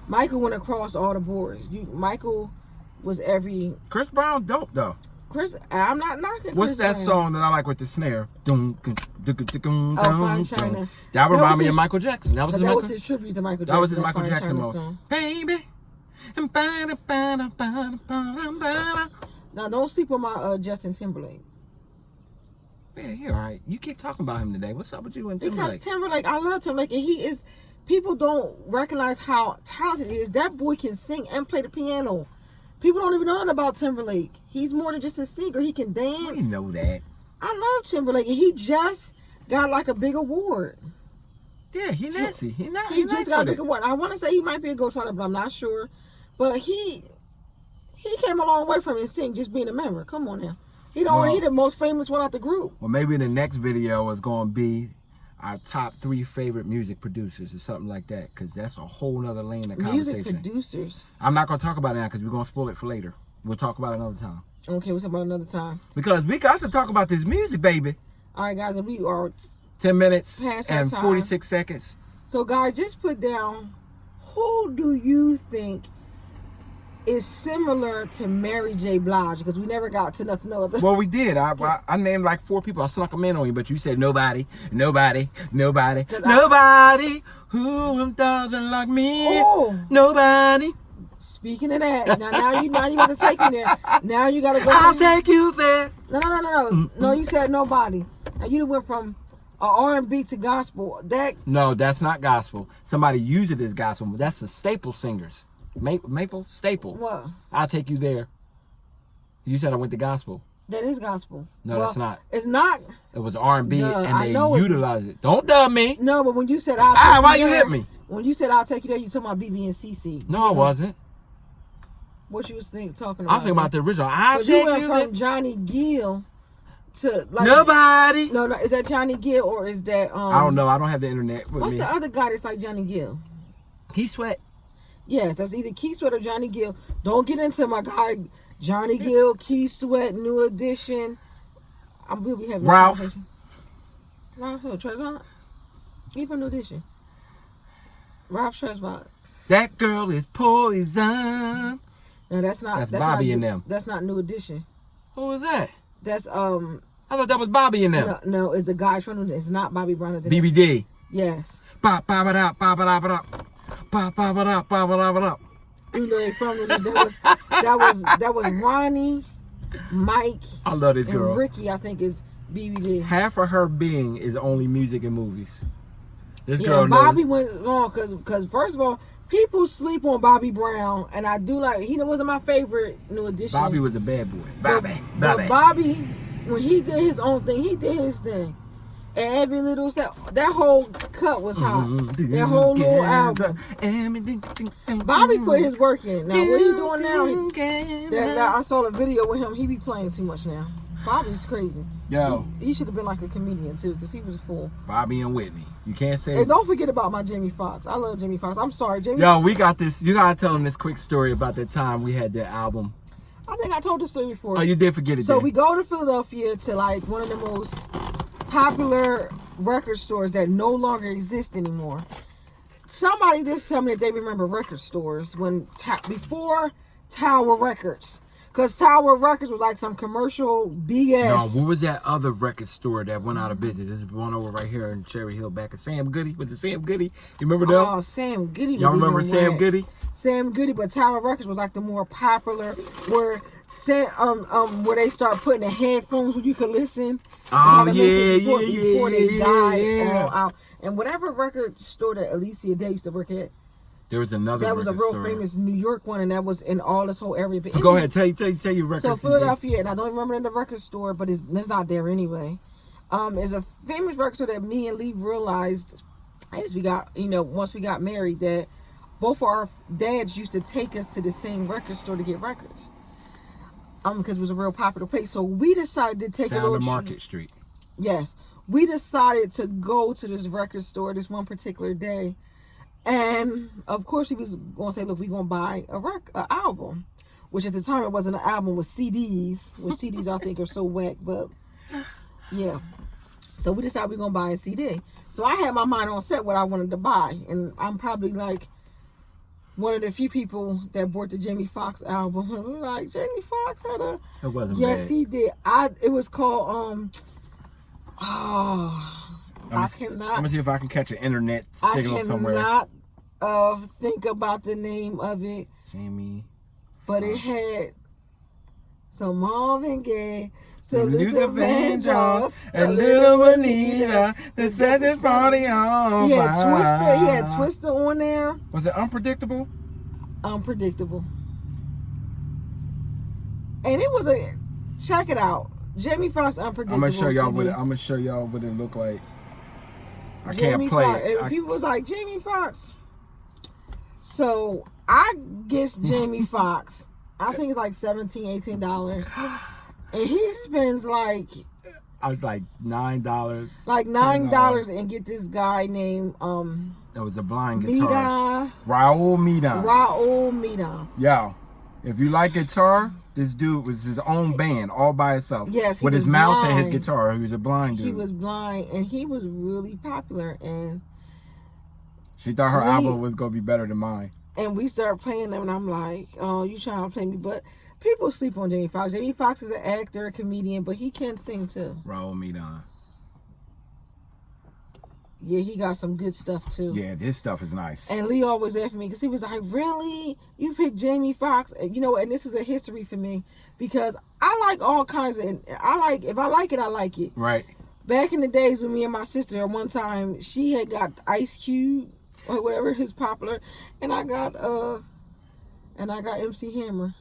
Michael went across all the boards. Michael was every. Chris Brown dope though. I'm not knocking. What's that song that I like with the snare? Fine China. That reminds me of Michael Jackson. That was his tribute to Michael Jackson. That was his Michael Jackson mode. Baby. Now, don't sleep on my Justin Timberlake. Yeah, you're all right. You keep talking about him today. What's up with you and Timberlake? Because Timberlake, I love Timberlake, and he is. People don't recognize how talented he is. That boy can sing and play the piano. People don't even know about Timberlake. He's more than just a singer. He can dance. We know that. I love Timberlake, and he just got like a big award. Yeah, he nasty. He just got a big award. I want to say he might be a ghostwriter, but I'm not sure. But he came a long way from his sing, just being a member. Come on now. He the most famous one out the group. Well, maybe the next video is going to be our top 3 favorite music producers or something like that, because that's a whole nother lane of conversation. Music producers. I'm not going to talk about it now because we're going to spoil it for later. We'll talk about it another time. Okay, we'll talk about it another time. Because we got to talk about this music, baby. All right, guys, and we are 10 minutes past and our time. 46 seconds. So, guys, just put down, who do you think is similar to Mary J. Blige? Because we never got to nothing other. Well, we did. I named like 4 people. I snuck them in on you, but you said nobody who doesn't like me. Oh. Nobody. Speaking of that, now you got to take me there. Now you got to go. I'll take you there. No. No, you said nobody. Now you went from R&B to gospel. No, that's not gospel. Somebody used it as gospel, but that's the staple singers. Maple Staple. What? I'll take you there. You said I went to gospel. That is gospel. No, that's not. It's not. It was R&B, No, and they utilized it. Don't dub me. No, but when you said I'll take you there. Why you hit me? When you said I'll take you there, you talking about BB and CC. No, I wasn't. What you was talking about? I was thinking about the original. I'll take you went you from there. Johnny Gill to like Nobody. No, is that Johnny Gill or is that I don't know. I don't have the internet with what's me. the other guy that's like Johnny Gill? Keith Sweat. Yes, that's either Keith Sweat or Johnny Gill. Don't get into my guy Johnny Gill, Keith Sweat, New Edition. We'll be having Ralph. Ralph who? Trezvant? He from New Edition. Ralph Trezvant. That girl is poison. No, that's not. That's Bobby not, and them. That's not New Edition. Who was that? That's I thought that was Bobby and them. No, it's the guy from. It's not Bobby Brown. It's BBD. Yes. Ba ba ba da ba ba da ba da. Ba ba ba da ba ba da ba da. You know, from that was Ronnie, Mike. I love this girl. And Ricky, I think, is BBD. Half of her being is only music and movies. This Yeah, girl Bobby knows. went wrong because first of all, people sleep on Bobby Brown, and I do like. He wasn't my favorite New Edition. Bobby was a bad boy. But Bobby, when he did his own thing, he did his thing. And every little that whole cut was hot. That whole little album. Bobby put his work in. Now what he doing now? I saw a video with him. He be playing too much now. Bobby's crazy. Yo, he should have been like a comedian too, because he was full. Bobby and Whitney. You can't say. And don't forget about my Jamie Foxx. I love Jamie Foxx. I'm sorry, Jamie. Yo, we got this. You gotta tell them this quick story about that time we had that album. I think I told this story before. Oh, you did forget it. So then. we go to Philadelphia to like one of the most popular record stores that no longer exist anymore. Somebody just tell me that they remember record stores before Tower Records. Because Tower Records was like some commercial BS. No, what was that other record store that went out of business? This is one over right here in Cherry Hill back at Sam Goody. Was it Sam Goody? You remember that? Oh, Sam Goody was Y'all remember even Sam whack. Goody? Sam Goody, but Tower Records was like the more popular where they start putting the headphones where you could listen. Oh, Before they died yeah. all out. And whatever record store that Alicia Day used to work at, There was another. that was a real store. famous New York one, and that was in all this whole area. But Go ahead, tell your record. So Philadelphia, and I don't remember the record store, but it's not there anyway. It's a famous record store that me and Lee realized as we got, once we got married, that both of our dads used to take us to the same record store to get records. Because it was a real popular place. So we decided to take a little Market Street. Yes. We decided to go to this record store this one particular day. And of course he was going to say, look, we're going to buy an album. Which at the time it wasn't an album, with CDs. Which CDs I think are so whack, but yeah. So we decided we're going to buy a CD. So I had my mind on set what I wanted to buy. And I'm probably like one of the few people that bought the Jamie Foxx album. Like, Jamie Foxx had a... It wasn't Yes, bad. he did. It was called... Let me see if I can catch an internet signal I somewhere. cannot think about the name of it. Jamie But Foxx. it had So Marvin Gaye, so Luther Vandross, and little Anita, that set this party on He had fire. Twister. He had Twister on there. Was it Unpredictable? Unpredictable. And it was a, check it out. Jamie Foxx, Unpredictable. I'm gonna show y'all CD. what I'm gonna show y'all what it looked like. I Jamie can't play Foxx. it. And people was like, Jamie Foxx. So I guess Jamie Foxx, I think it's like $17, $18. And he spends like I was like $9. like $9 and get this guy named It was a blind guitarist. Mida. Raul Mida. Raul Mida. Yo, if you like guitar, this dude was his own band all by himself. Yes, he with was his mouth and his blind. guitar. He was a blind dude. He was blind and he was really popular, and She thought her album was gonna be better than mine. we started playing them and I'm like, oh, you trying to play me? But people sleep on Jamie Foxx. Jamie Foxx is an actor, a comedian, but he can sing too. Raul Mida. Yeah, he got some good stuff too. Yeah, this stuff is nice. And Lee always asked me because he was like, really? You picked Jamie Foxx? And you know, and this is a history for me because I like all kinds of, if I like it, I like it. Right. Back in the days with me and my sister, one time she had got Ice Cube or whatever is popular, and I got MC Hammer.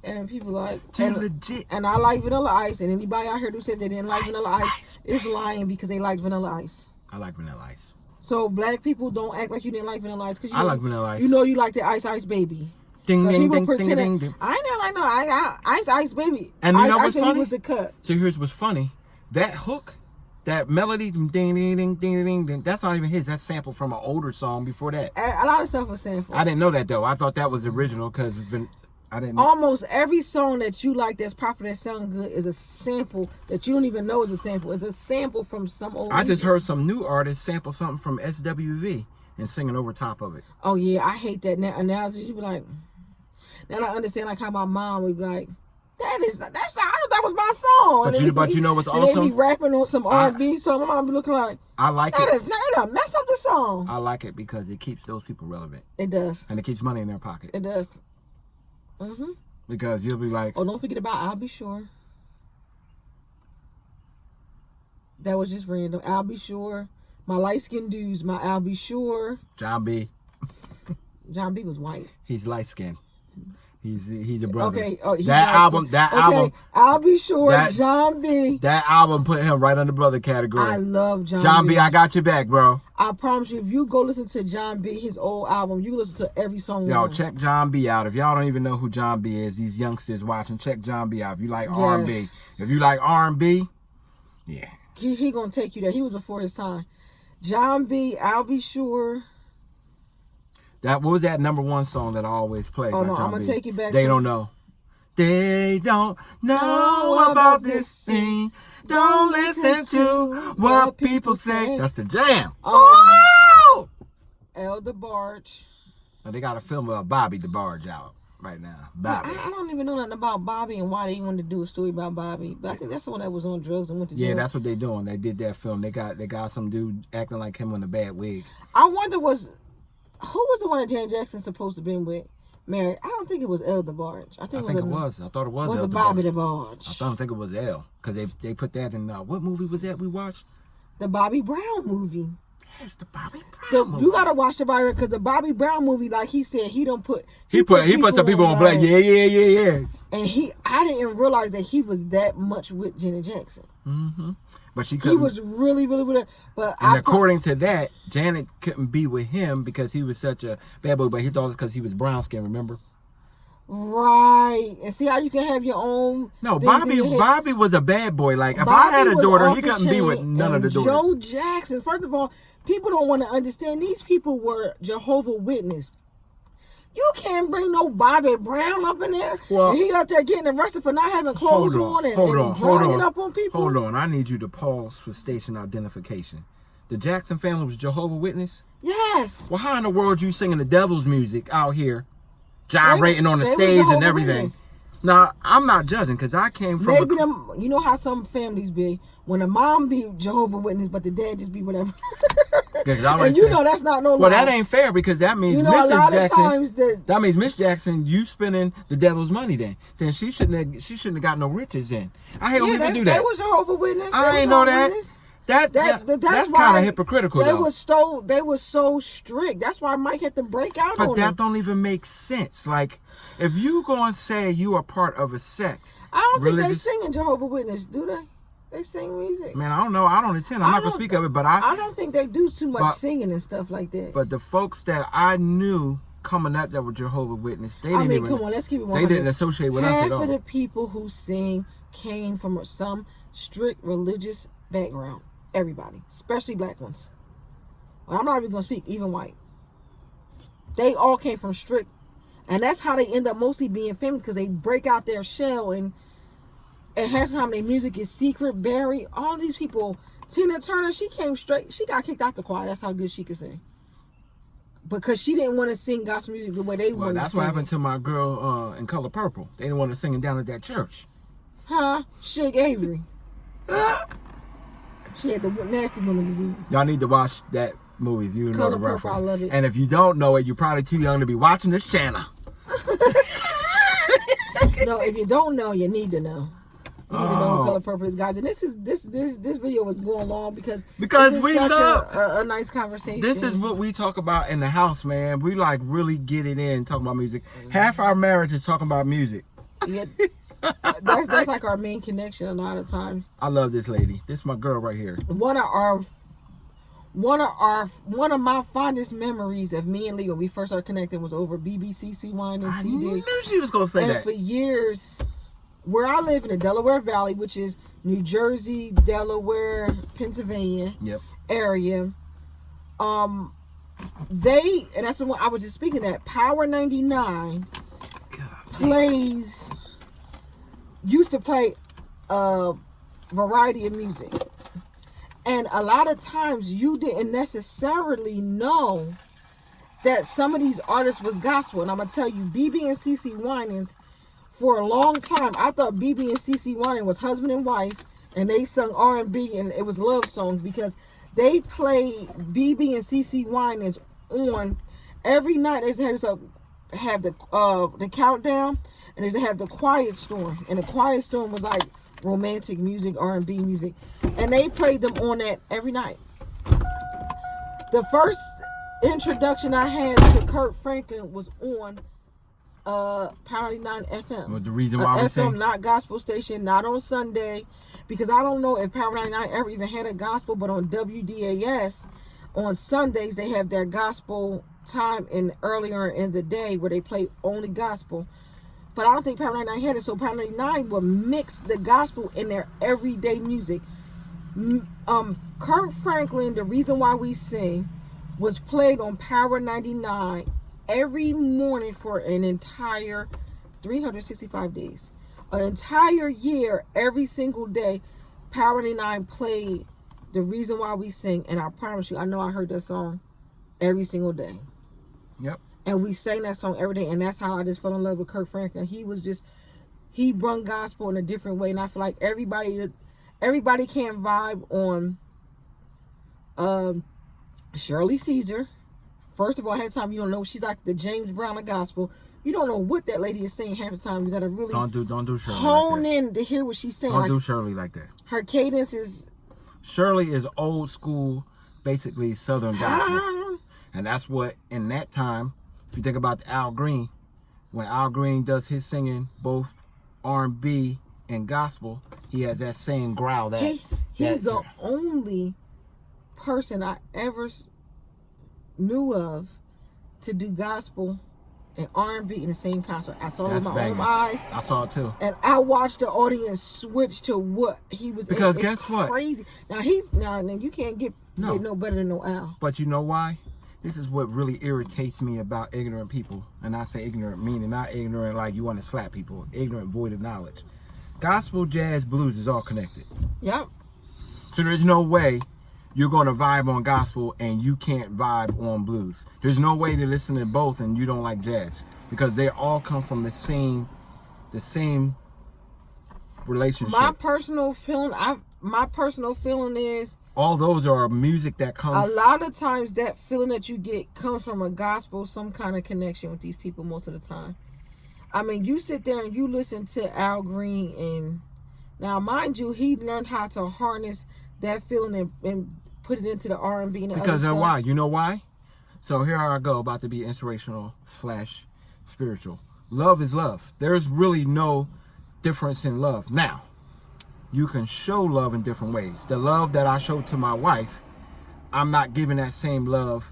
And people like, legit. and I like Vanilla Ice, and anybody out here who said they didn't like Vanilla Ice is lying because they like Vanilla Ice. I like Vanilla Ice. So black people don't act like you didn't like Vanilla Ice because I like Vanilla Ice. You know you like the Ice Ice Baby. Ding ding People ding ding pretend ding ding. I ain't like no Ice Ice Baby. And you know Ice what's Baby funny? was the cut. So here's what's funny. That hook, that melody, ding ding ding ding ding ding. That's not even his. That's sampled from an older song before that. A lot of stuff was sampled. I didn't know that though. I thought that was original because I didn't. Almost every song that you like that's popular that sound good is a sample that you don't even know is a sample. It's a sample from some old. I just heard some new artists sample something from SWV and singing over top of it. Oh yeah, I hate that now. Now you be like, now I understand like how my mom would be like, that's not. I thought that was my song. But you know what's and they awesome? be rapping on some R&B song. My mom be looking like, I like that it. is not. They done messed up the song. I like it because it keeps those people relevant It does. and it keeps money in their pocket. It does. Mhm. Because you'll be like, Oh, don't forget about I'll Be Sure. That was just random. I'll Be Sure. My light skinned dudes. My I'll Be Sure. John B. John B was white. He's light skinned. He's a brother. Okay. Oh, he's that album. I'll Be Sure. that- John B. That album put him right on the brother category. I love John B. John B. I got your back, bro. I promise you, if you go listen to John B, his old album, you listen to every song. Yo, on it. check John B out. If y'all don't even know who John B is, these youngsters watching, check John B out. If you like R&B, if you like R&B, yeah, He gonna take you there. He was before his time. John B. I'll Be Sure. what was that #1 song that I always play? Oh by no, John I'm gonna B? take you back. They to don't know. They don't know about this scene. Don't listen to what people say. That's the jam. Oh! Elder Barge. They got a film of Bobby DeBarge out right now. Bobby. I don't even know nothing about Bobby and why they wanted to do a story about Bobby. But I think that's the one that was on drugs and went to jail. Yeah, that's what they doing. They did that film. They got some dude acting like him in a bad wig. I wonder who was the one that Janet Jackson supposed to been with? Married. I don't think it was El DeBarge. I think it was. I thought it was. Was El it Bobby DeBarge. DeBarge? I don't think it was L because they put that in. What movie was that we watched? The Bobby Brown movie. Yes, the Bobby Brown movie. You gotta watch the Bobby because the Bobby Brown movie, like he said, he don't put. He put some people on black. Yeah. And I didn't realize that he was that much with Janet Jackson. Mm-hmm. But she couldn't. He was really with her. But according to that, Janet couldn't be with him because he was such a bad boy. But he thought it was because he was brown skin. Remember? Right. And see how you can have your own. No, Bobby was a bad boy. Like if I had a daughter, he couldn't be with none of the daughters. Joe Jackson. First of all, people don't want to understand. These people were Jehovah's Witness. You can't bring no Bobby Brown up in there. Well, and he up there getting arrested for not having clothes on and grinding up on people. Hold on. I need you to pause for station identification. The Jackson family was Jehovah's Witness? Yes. Well, how in the world you singing the devil's music out here, gyrating on the stage and everything? Now, I'm not judging because I came from maybe you know how some families be when the mom be Jehovah's Witness, but the dad just be whatever. And you know that's not no lie. Well, that ain't fair because that means you know Mrs. a lot Jackson. Of times that means Miss Jackson, you spending the devil's money. Then she shouldn't have got no riches. In I hate when people do that. They was Jehovah's Witness. I ain't know that. That's kind of hypocritical. They was so strict. That's why Mike had to break out on But that don't even make sense. Like, if you gonna say you are part of a sect, I don't think they sing in Jehovah's Witness, do they? They sing music. Man, I don't know. I don't attend. I'm not gonna speak of it, but I don't think they do too much singing and stuff like that. But the folks that I knew coming up that were Jehovah's Witness, they didn't even. Come on, let's keep it 100. They didn't associate with us at all. Half of the people who sing came from some strict religious background. Everybody, especially black ones. Well, I'm not even gonna speak even white. They all came from strict, and that's how they end up mostly being famous because they break out their shell and half the time their music is secret. Barry, all these people. Tina Turner, she came straight. She got kicked out the choir. That's how good she could sing. Because she didn't want to sing gospel music the way they wanted to sing. That's what happened to my girl in Color Purple. They didn't want her singing down at that church. Huh? Suge Avery. She had the nasty woman disease. Y'all need to watch that movie if you know the reference. I love it. And if you don't know it, you're probably too young to be watching this channel. No, if you don't know, you need to know. You need to know what Color Purple is, guys. And this video was going long because we love a nice conversation. This is what we talk about in the house, man. We like really get it in talking about music. Half our marriage is talking about music. Yeah, that's like our main connection a lot of times. I love this lady. This is my girl right here. One of my fondest memories of me and Lee when we first started connecting was over BBCC wine and CD. I knew she was gonna say that. And for years, where I live in the Delaware Valley, which is New Jersey, Delaware, Pennsylvania area, and that's the one I was just speaking at. Power 99 used to play a variety of music. And a lot of times you didn't necessarily know that some of these artists was gospel. And I'm going to tell you, BB and CeCe Winans, for a long time, I thought BB and CeCe Winans was husband and wife. And they sung R&B and it was love songs because they played BB and CeCe Winans on every night. They had to have the countdown and they used to have the Quiet Storm. And the Quiet Storm was like romantic music, R&B music, and they played them on that every night. The first introduction I had to Kurt Franklin was on Power 99 FM. Well, the reason why we FM, not gospel station, not on Sunday, because I don't know if Power 99 ever even had a gospel, but on WDAS on Sundays they have their gospel time earlier in the day where they play only gospel. But I don't think Power 99 had it, so Power 99 would mix the gospel in their everyday music. Kurt Franklin, The Reason Why We Sing, was played on Power 99 every morning for an entire 365 days. An entire year, every single day, Power 99 played The Reason Why We Sing, and I promise you, I know I heard that song every single day. Yep. And we sang that song every day, and that's how I just fell in love with Kurt Franklin. He brung gospel in a different way, and I feel like everybody can vibe on Shirley Caesar. First of all, half the time you don't know, she's like the James Brown of gospel. You don't know what that lady is saying half the time. You gotta really don't do Shirley hone like in to hear what she's saying. Don't do Shirley like that. Her cadence is Shirley is old school, basically Southern gospel, and that's what in that time. If you think about Al Green, when Al Green does his singing, both R&B and gospel, he has that same growl. He's the only person I ever knew of to do gospel and R&B in the same concert. I saw it with my own eyes. I saw it too. And I watched the audience switch to what he was. Because guess what? Crazy. Now you can't get no better than no Al. But you know why? This is what really irritates me about ignorant people. And I say ignorant meaning not ignorant like you want to slap people. Ignorant, void of knowledge. Gospel, jazz, blues is all connected. Yep. So there's no way you're going to vibe on gospel and you can't vibe on blues. There's no way to listen to both and you don't like jazz. Because they all come from the same relationship. My personal feeling is all those are music that comes. A lot of times that feeling that you get comes from a gospel, some kind of connection with these people most of the time. I mean, you sit there and you listen to Al Green, and now mind you, he learned how to harness that feeling and put it into the R&B and the Because other of stuff. why? You know why? So here I go, about to be inspirational / spiritual. Love is love. There's really no difference in love. Now, you can show love in different ways. The love that I show to my wife, I'm not giving that same love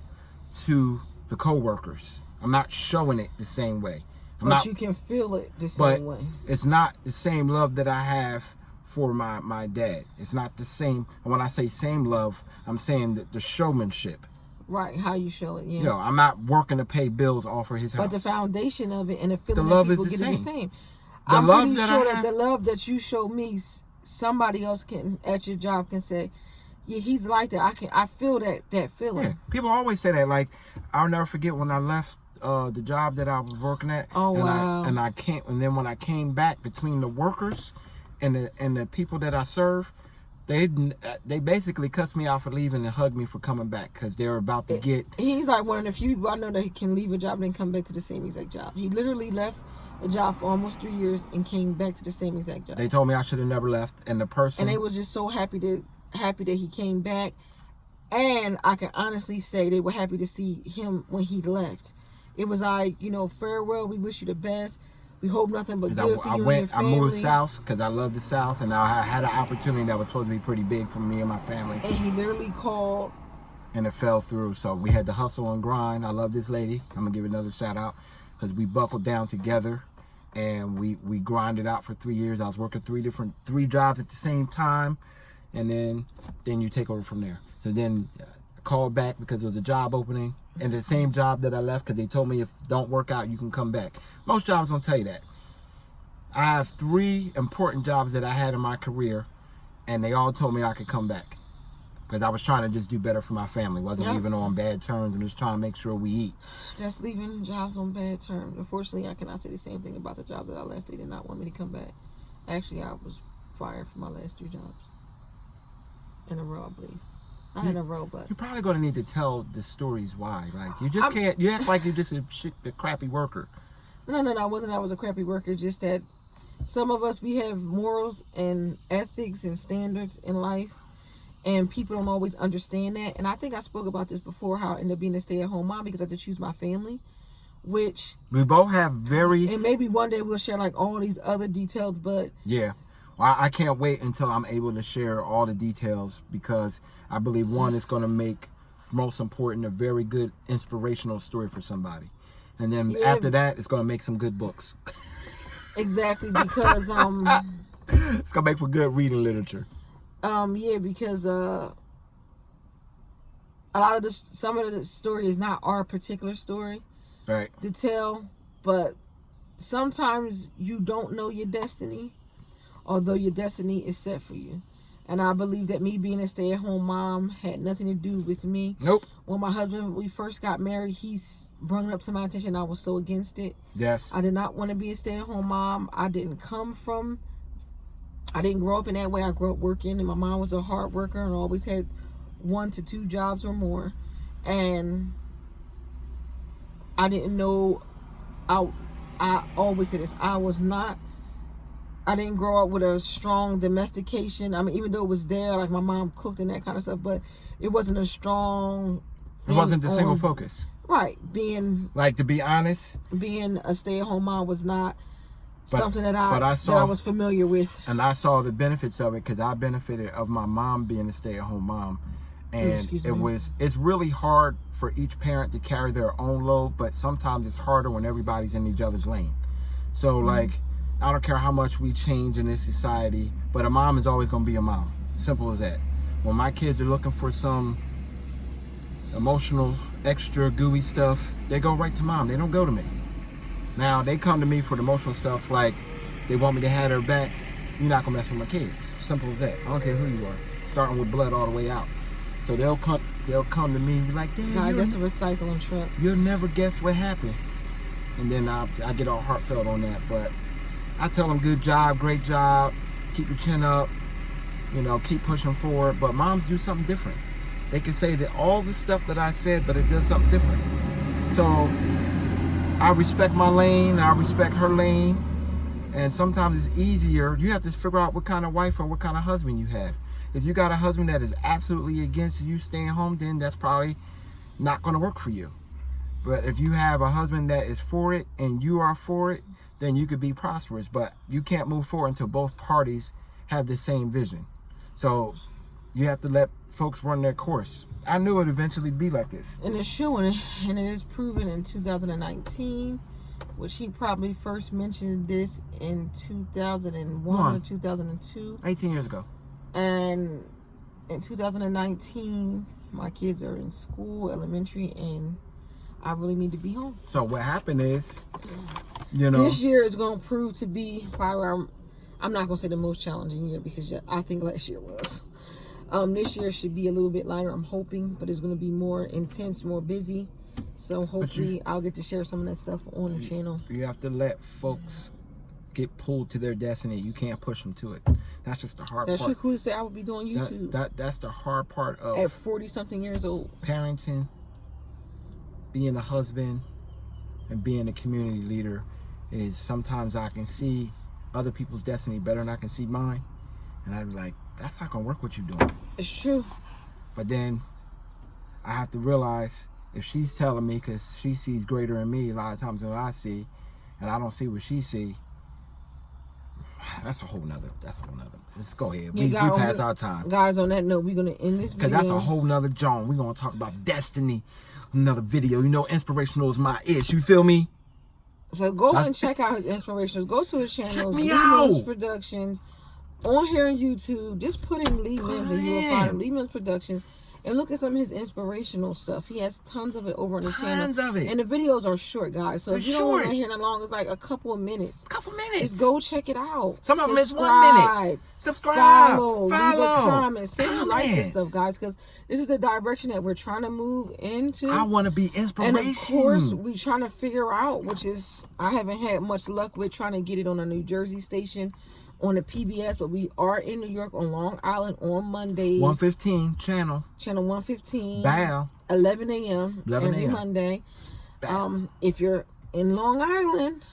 to the co-workers. I'm not showing it the same way. But you can feel it the same way. It's not the same love that I have for my dad. It's not the same. And when I say same love, I'm saying that the showmanship. Right, how you show it, yeah. You know, I'm not working to pay bills off of his house. But the foundation of it and the feeling The love that people is the get is the same. same. The I'm love pretty that sure I that have- the love that you show me, somebody else can at your job can say, yeah, he's like that. I feel that feeling. Yeah, people always say that. Like, I'll never forget when I left the job that I was working at. Oh, wow. And then when I came back, between the workers and the people that I serve, they basically cussed me out for leaving and hugged me for coming back because they were about to get. He's like one of the few I know that he can leave a job and then come back to the same exact job. He literally left a job for almost 3 years and came back to the same exact job. They told me I should have never left, and the person. And they was just so happy that he came back, and I can honestly say they were happy to see him when he left. It was like, farewell. We wish you the best. We hope nothing but good for you and your family. I moved south because I love the South, and I had an opportunity that was supposed to be pretty big for me and my family. And he literally called. And it fell through. So we had to hustle and grind. I love this lady. I'm going to give another shout out because we buckled down together and we grinded out for 3 years. I was working three jobs at the same time. And then you take over from there. So then I called back because there was a job opening. And the same job that I left because they told me if it don't work out, you can come back. Most jobs don't tell you that. I have 3 important jobs that I had in my career, and they all told me I could come back because I was trying to just do better for my family. Wasn't leaving on bad terms and just trying to make sure we eat. That's leaving jobs on bad terms. Unfortunately, I cannot say the same thing about the job that I left. They did not want me to come back. Actually, I was fired for my last 3 jobs in a row, I believe. Not in a row, but You're probably going to need to tell the stories why. Like, you just can't. You act like you're just a crappy worker. No, I wasn't. I was a crappy worker. Just that some of us, we have morals and ethics and standards in life, and people don't always understand that. And I think I spoke about this before, how I ended up being a stay-at-home mom because I had to choose my family, which We both have very. and maybe one day we'll share like all these other details, but Yeah. Well, I can't wait until I'm able to share all the details because I believe one is going to make, most important, a very good inspirational story for somebody. And then after that, it's going to make some good books. exactly because It's going to make for good reading literature. because a lot of some of the story is not our particular story Right. to tell, but sometimes you don't know your destiny, although your destiny is set for you. And I believe that me being a stay-at-home mom had nothing to do with me. Nope. When my husband, we first got married, he's brought it up to my attention. I was so against it. Yes. I did not want to be a stay-at-home mom. I didn't grow up in that way. I grew up working, and my mom was a hard worker and always had 1 to 2 jobs or more. And I didn't know, I always say this, I didn't grow up with a strong domestication. I mean, even though it was there, like my mom cooked and that kind of stuff, but it wasn't a strong It wasn't the single focus. Right. Being Like, to be honest, a stay-at-home mom was not something that I I was familiar with. And I saw the benefits of it because I benefited of my mom being a stay-at-home mom. And it's really hard for each parent to carry their own load, but sometimes it's harder when everybody's in each other's lane. So, like, I don't care how much we change in this society, but a mom is always going to be a mom. Simple as that. When my kids are looking for some emotional, extra gooey stuff, they go right to mom. They don't go to me. Now, they come to me for the emotional stuff, like they want me to have their back. You're not going to mess with my kids. Simple as that. I don't care who you are. Starting with blood all the way out. So they'll come to me and be like, Dad, Guys, that's the recycling truck. You'll never guess what happened. And then I get all heartfelt on that. But I tell them, good job, great job, keep your chin up. you know, keep pushing forward. But moms do something different. They can say that all the stuff that I said, but it does something different. So I respect my lane, I respect her lane, and sometimes it's easier. You have to figure out what kind of wife or what kind of husband you have. If you got a husband that is absolutely against you staying home, then that's probably not going to work for you. But if you have a husband that is for it and you are for it, then you could be prosperous. But you can't move forward until both parties have the same vision. So you have to let folks run their course. I knew it would eventually be like this. And it's showing, and it is proven in 2019, which he probably first mentioned this in 2001 or 2002. 18 years ago. And in 2019, my kids are in school, elementary, and I really need to be home. So what happened is, you know, this year is going to prove to be probably, I'm not going to say the most challenging year, because I think last year was. This year should be a little bit lighter, I'm hoping, but it's going to be more intense, more busy. So hopefully I'll get to share some of that stuff on the channel. You have to let folks get pulled to their destiny. You can't push them to it. That's just the hard part. That's cool to say I would be doing YouTube. That's the hard part of at 40-something years old. Parenting, being a husband, and being a community leader is sometimes I can see other people's destiny better than I can see mine. And I'd be like, that's not going to work what you're doing. It's true. But then I have to realize if she's telling me, because she sees greater in me a lot of times than I see, and I don't see what she see, that's a whole nother. Let's go ahead. We pass our time. Guys, on that note, we're going to end this video. Because that's a whole nother John. We're going to talk about destiny. Another video. You know, inspirational is my ish. You feel me? So go and check out his inspirations. Go to his channel. Check me out. Productions. On here on YouTube. Just put in Lee Mims and you'll find him. Lee Mims Productions. And look at some of his inspirational stuff. He has tons of it over on his channel. Tons of it. And the videos are short, guys. So if you don't want to hear that long, it's like a couple of minutes. Just go check it out. Some of them is 1 minute. Subscribe. Follow. Leave a comment. Say you like this stuff, guys. Because this is the direction that we're trying to move into. I want to be inspiration. And of course, we're trying to figure out, which is, I haven't had much luck with trying to get it on a New Jersey station. On the PBS, but we are in New York on Long Island on Mondays. 115 channel 115. Bow. 11 a.m. every Monday. If you're in Long Island,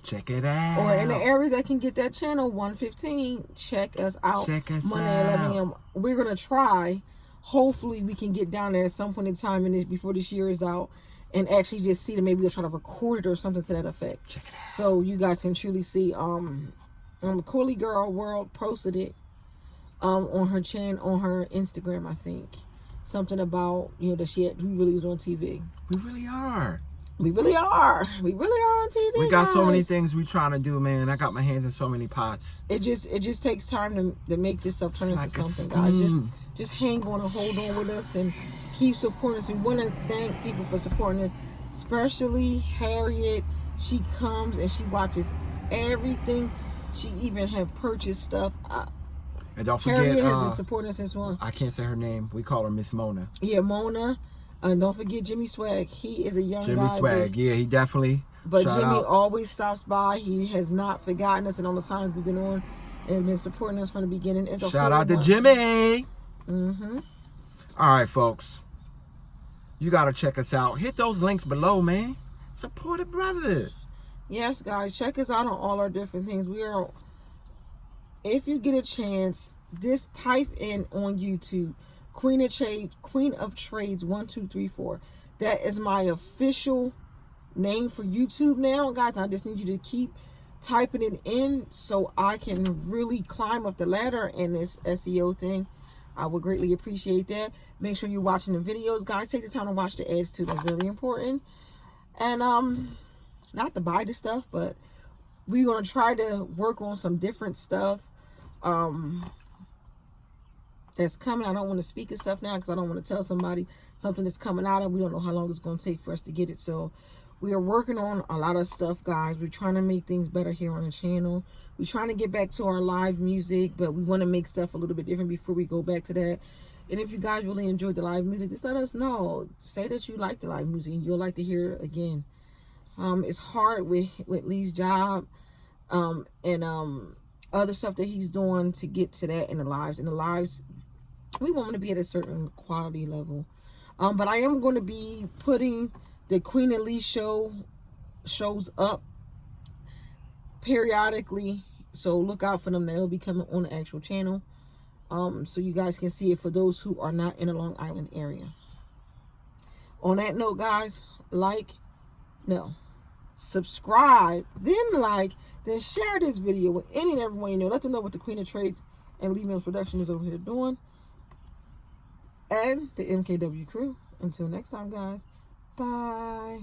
check it out. Or in the areas that can get that channel 115, check us out. Monday 11 a.m. We're gonna try. Hopefully, we can get down there at some point in time before this year is out, and actually just see them. Maybe we'll try to record it or something to that effect. Check it out. So you guys can truly see. Cooley Girl World posted it on her channel, on her Instagram, I think. Something about, you know, that we really was on TV. We really are. We really are on TV. We got so many things we trying to do, man. I got my hands in so many pots. It just takes time to make this stuff turn into something, guys. Just hang on and hold on with us and keep supporting us. We want to thank people for supporting us, especially Harriet. She comes and she watches everything. She even have purchased stuff. And don't forget, Harriet has been supporting us since one. I can't say her name. We call her Miss Mona. Yeah, Mona. And don't forget Jimmy Swag. He is a young guy. Jimmy Swag, yeah, he definitely. But Jimmy always stops by. He has not forgotten us and all the times we've been on and been supporting us from the beginning. It's a shout out to Jimmy. Mm-hmm. All right, folks. You got to check us out. Hit those links below, man. Support a brother. Yes, guys, check us out on all our different things. We are, if you get a chance, just type in on YouTube, Queen of Trades 1234. That is my official name for YouTube now, guys. I just need you to keep typing it in so I can really climb up the ladder in this SEO thing. I would greatly appreciate that. Make sure you're watching the videos, guys. Take the time to watch the ads too. That's very important. And not to buy the stuff, but we're going to try to work on some different stuff that's coming. I don't want to speak of stuff now because I don't want to tell somebody something that's coming out and we don't know how long it's going to take for us to get it. So we are working on a lot of stuff, guys. We're trying to make things better here on the channel. We're trying to get back to our live music, but we want to make stuff a little bit different before we go back to that. And if you guys really enjoyed the live music, just let us know. Say that you like the live music and you'll like to hear it again. It's hard with Lee's job, and other stuff that he's doing to get to that in the lives. In the lives, we want them to be at a certain quality level. But I am going to be putting the Queen and Lee shows up periodically, so look out for them. They'll be coming on the actual channel, so you guys can see it for those who are not in the Long Island area. On that note, guys, subscribe, then share this video with any and everyone you know. Let them know what the Queen of Trades and Lee Mills Production is over here doing, and the MKW crew. Until next time, guys, bye.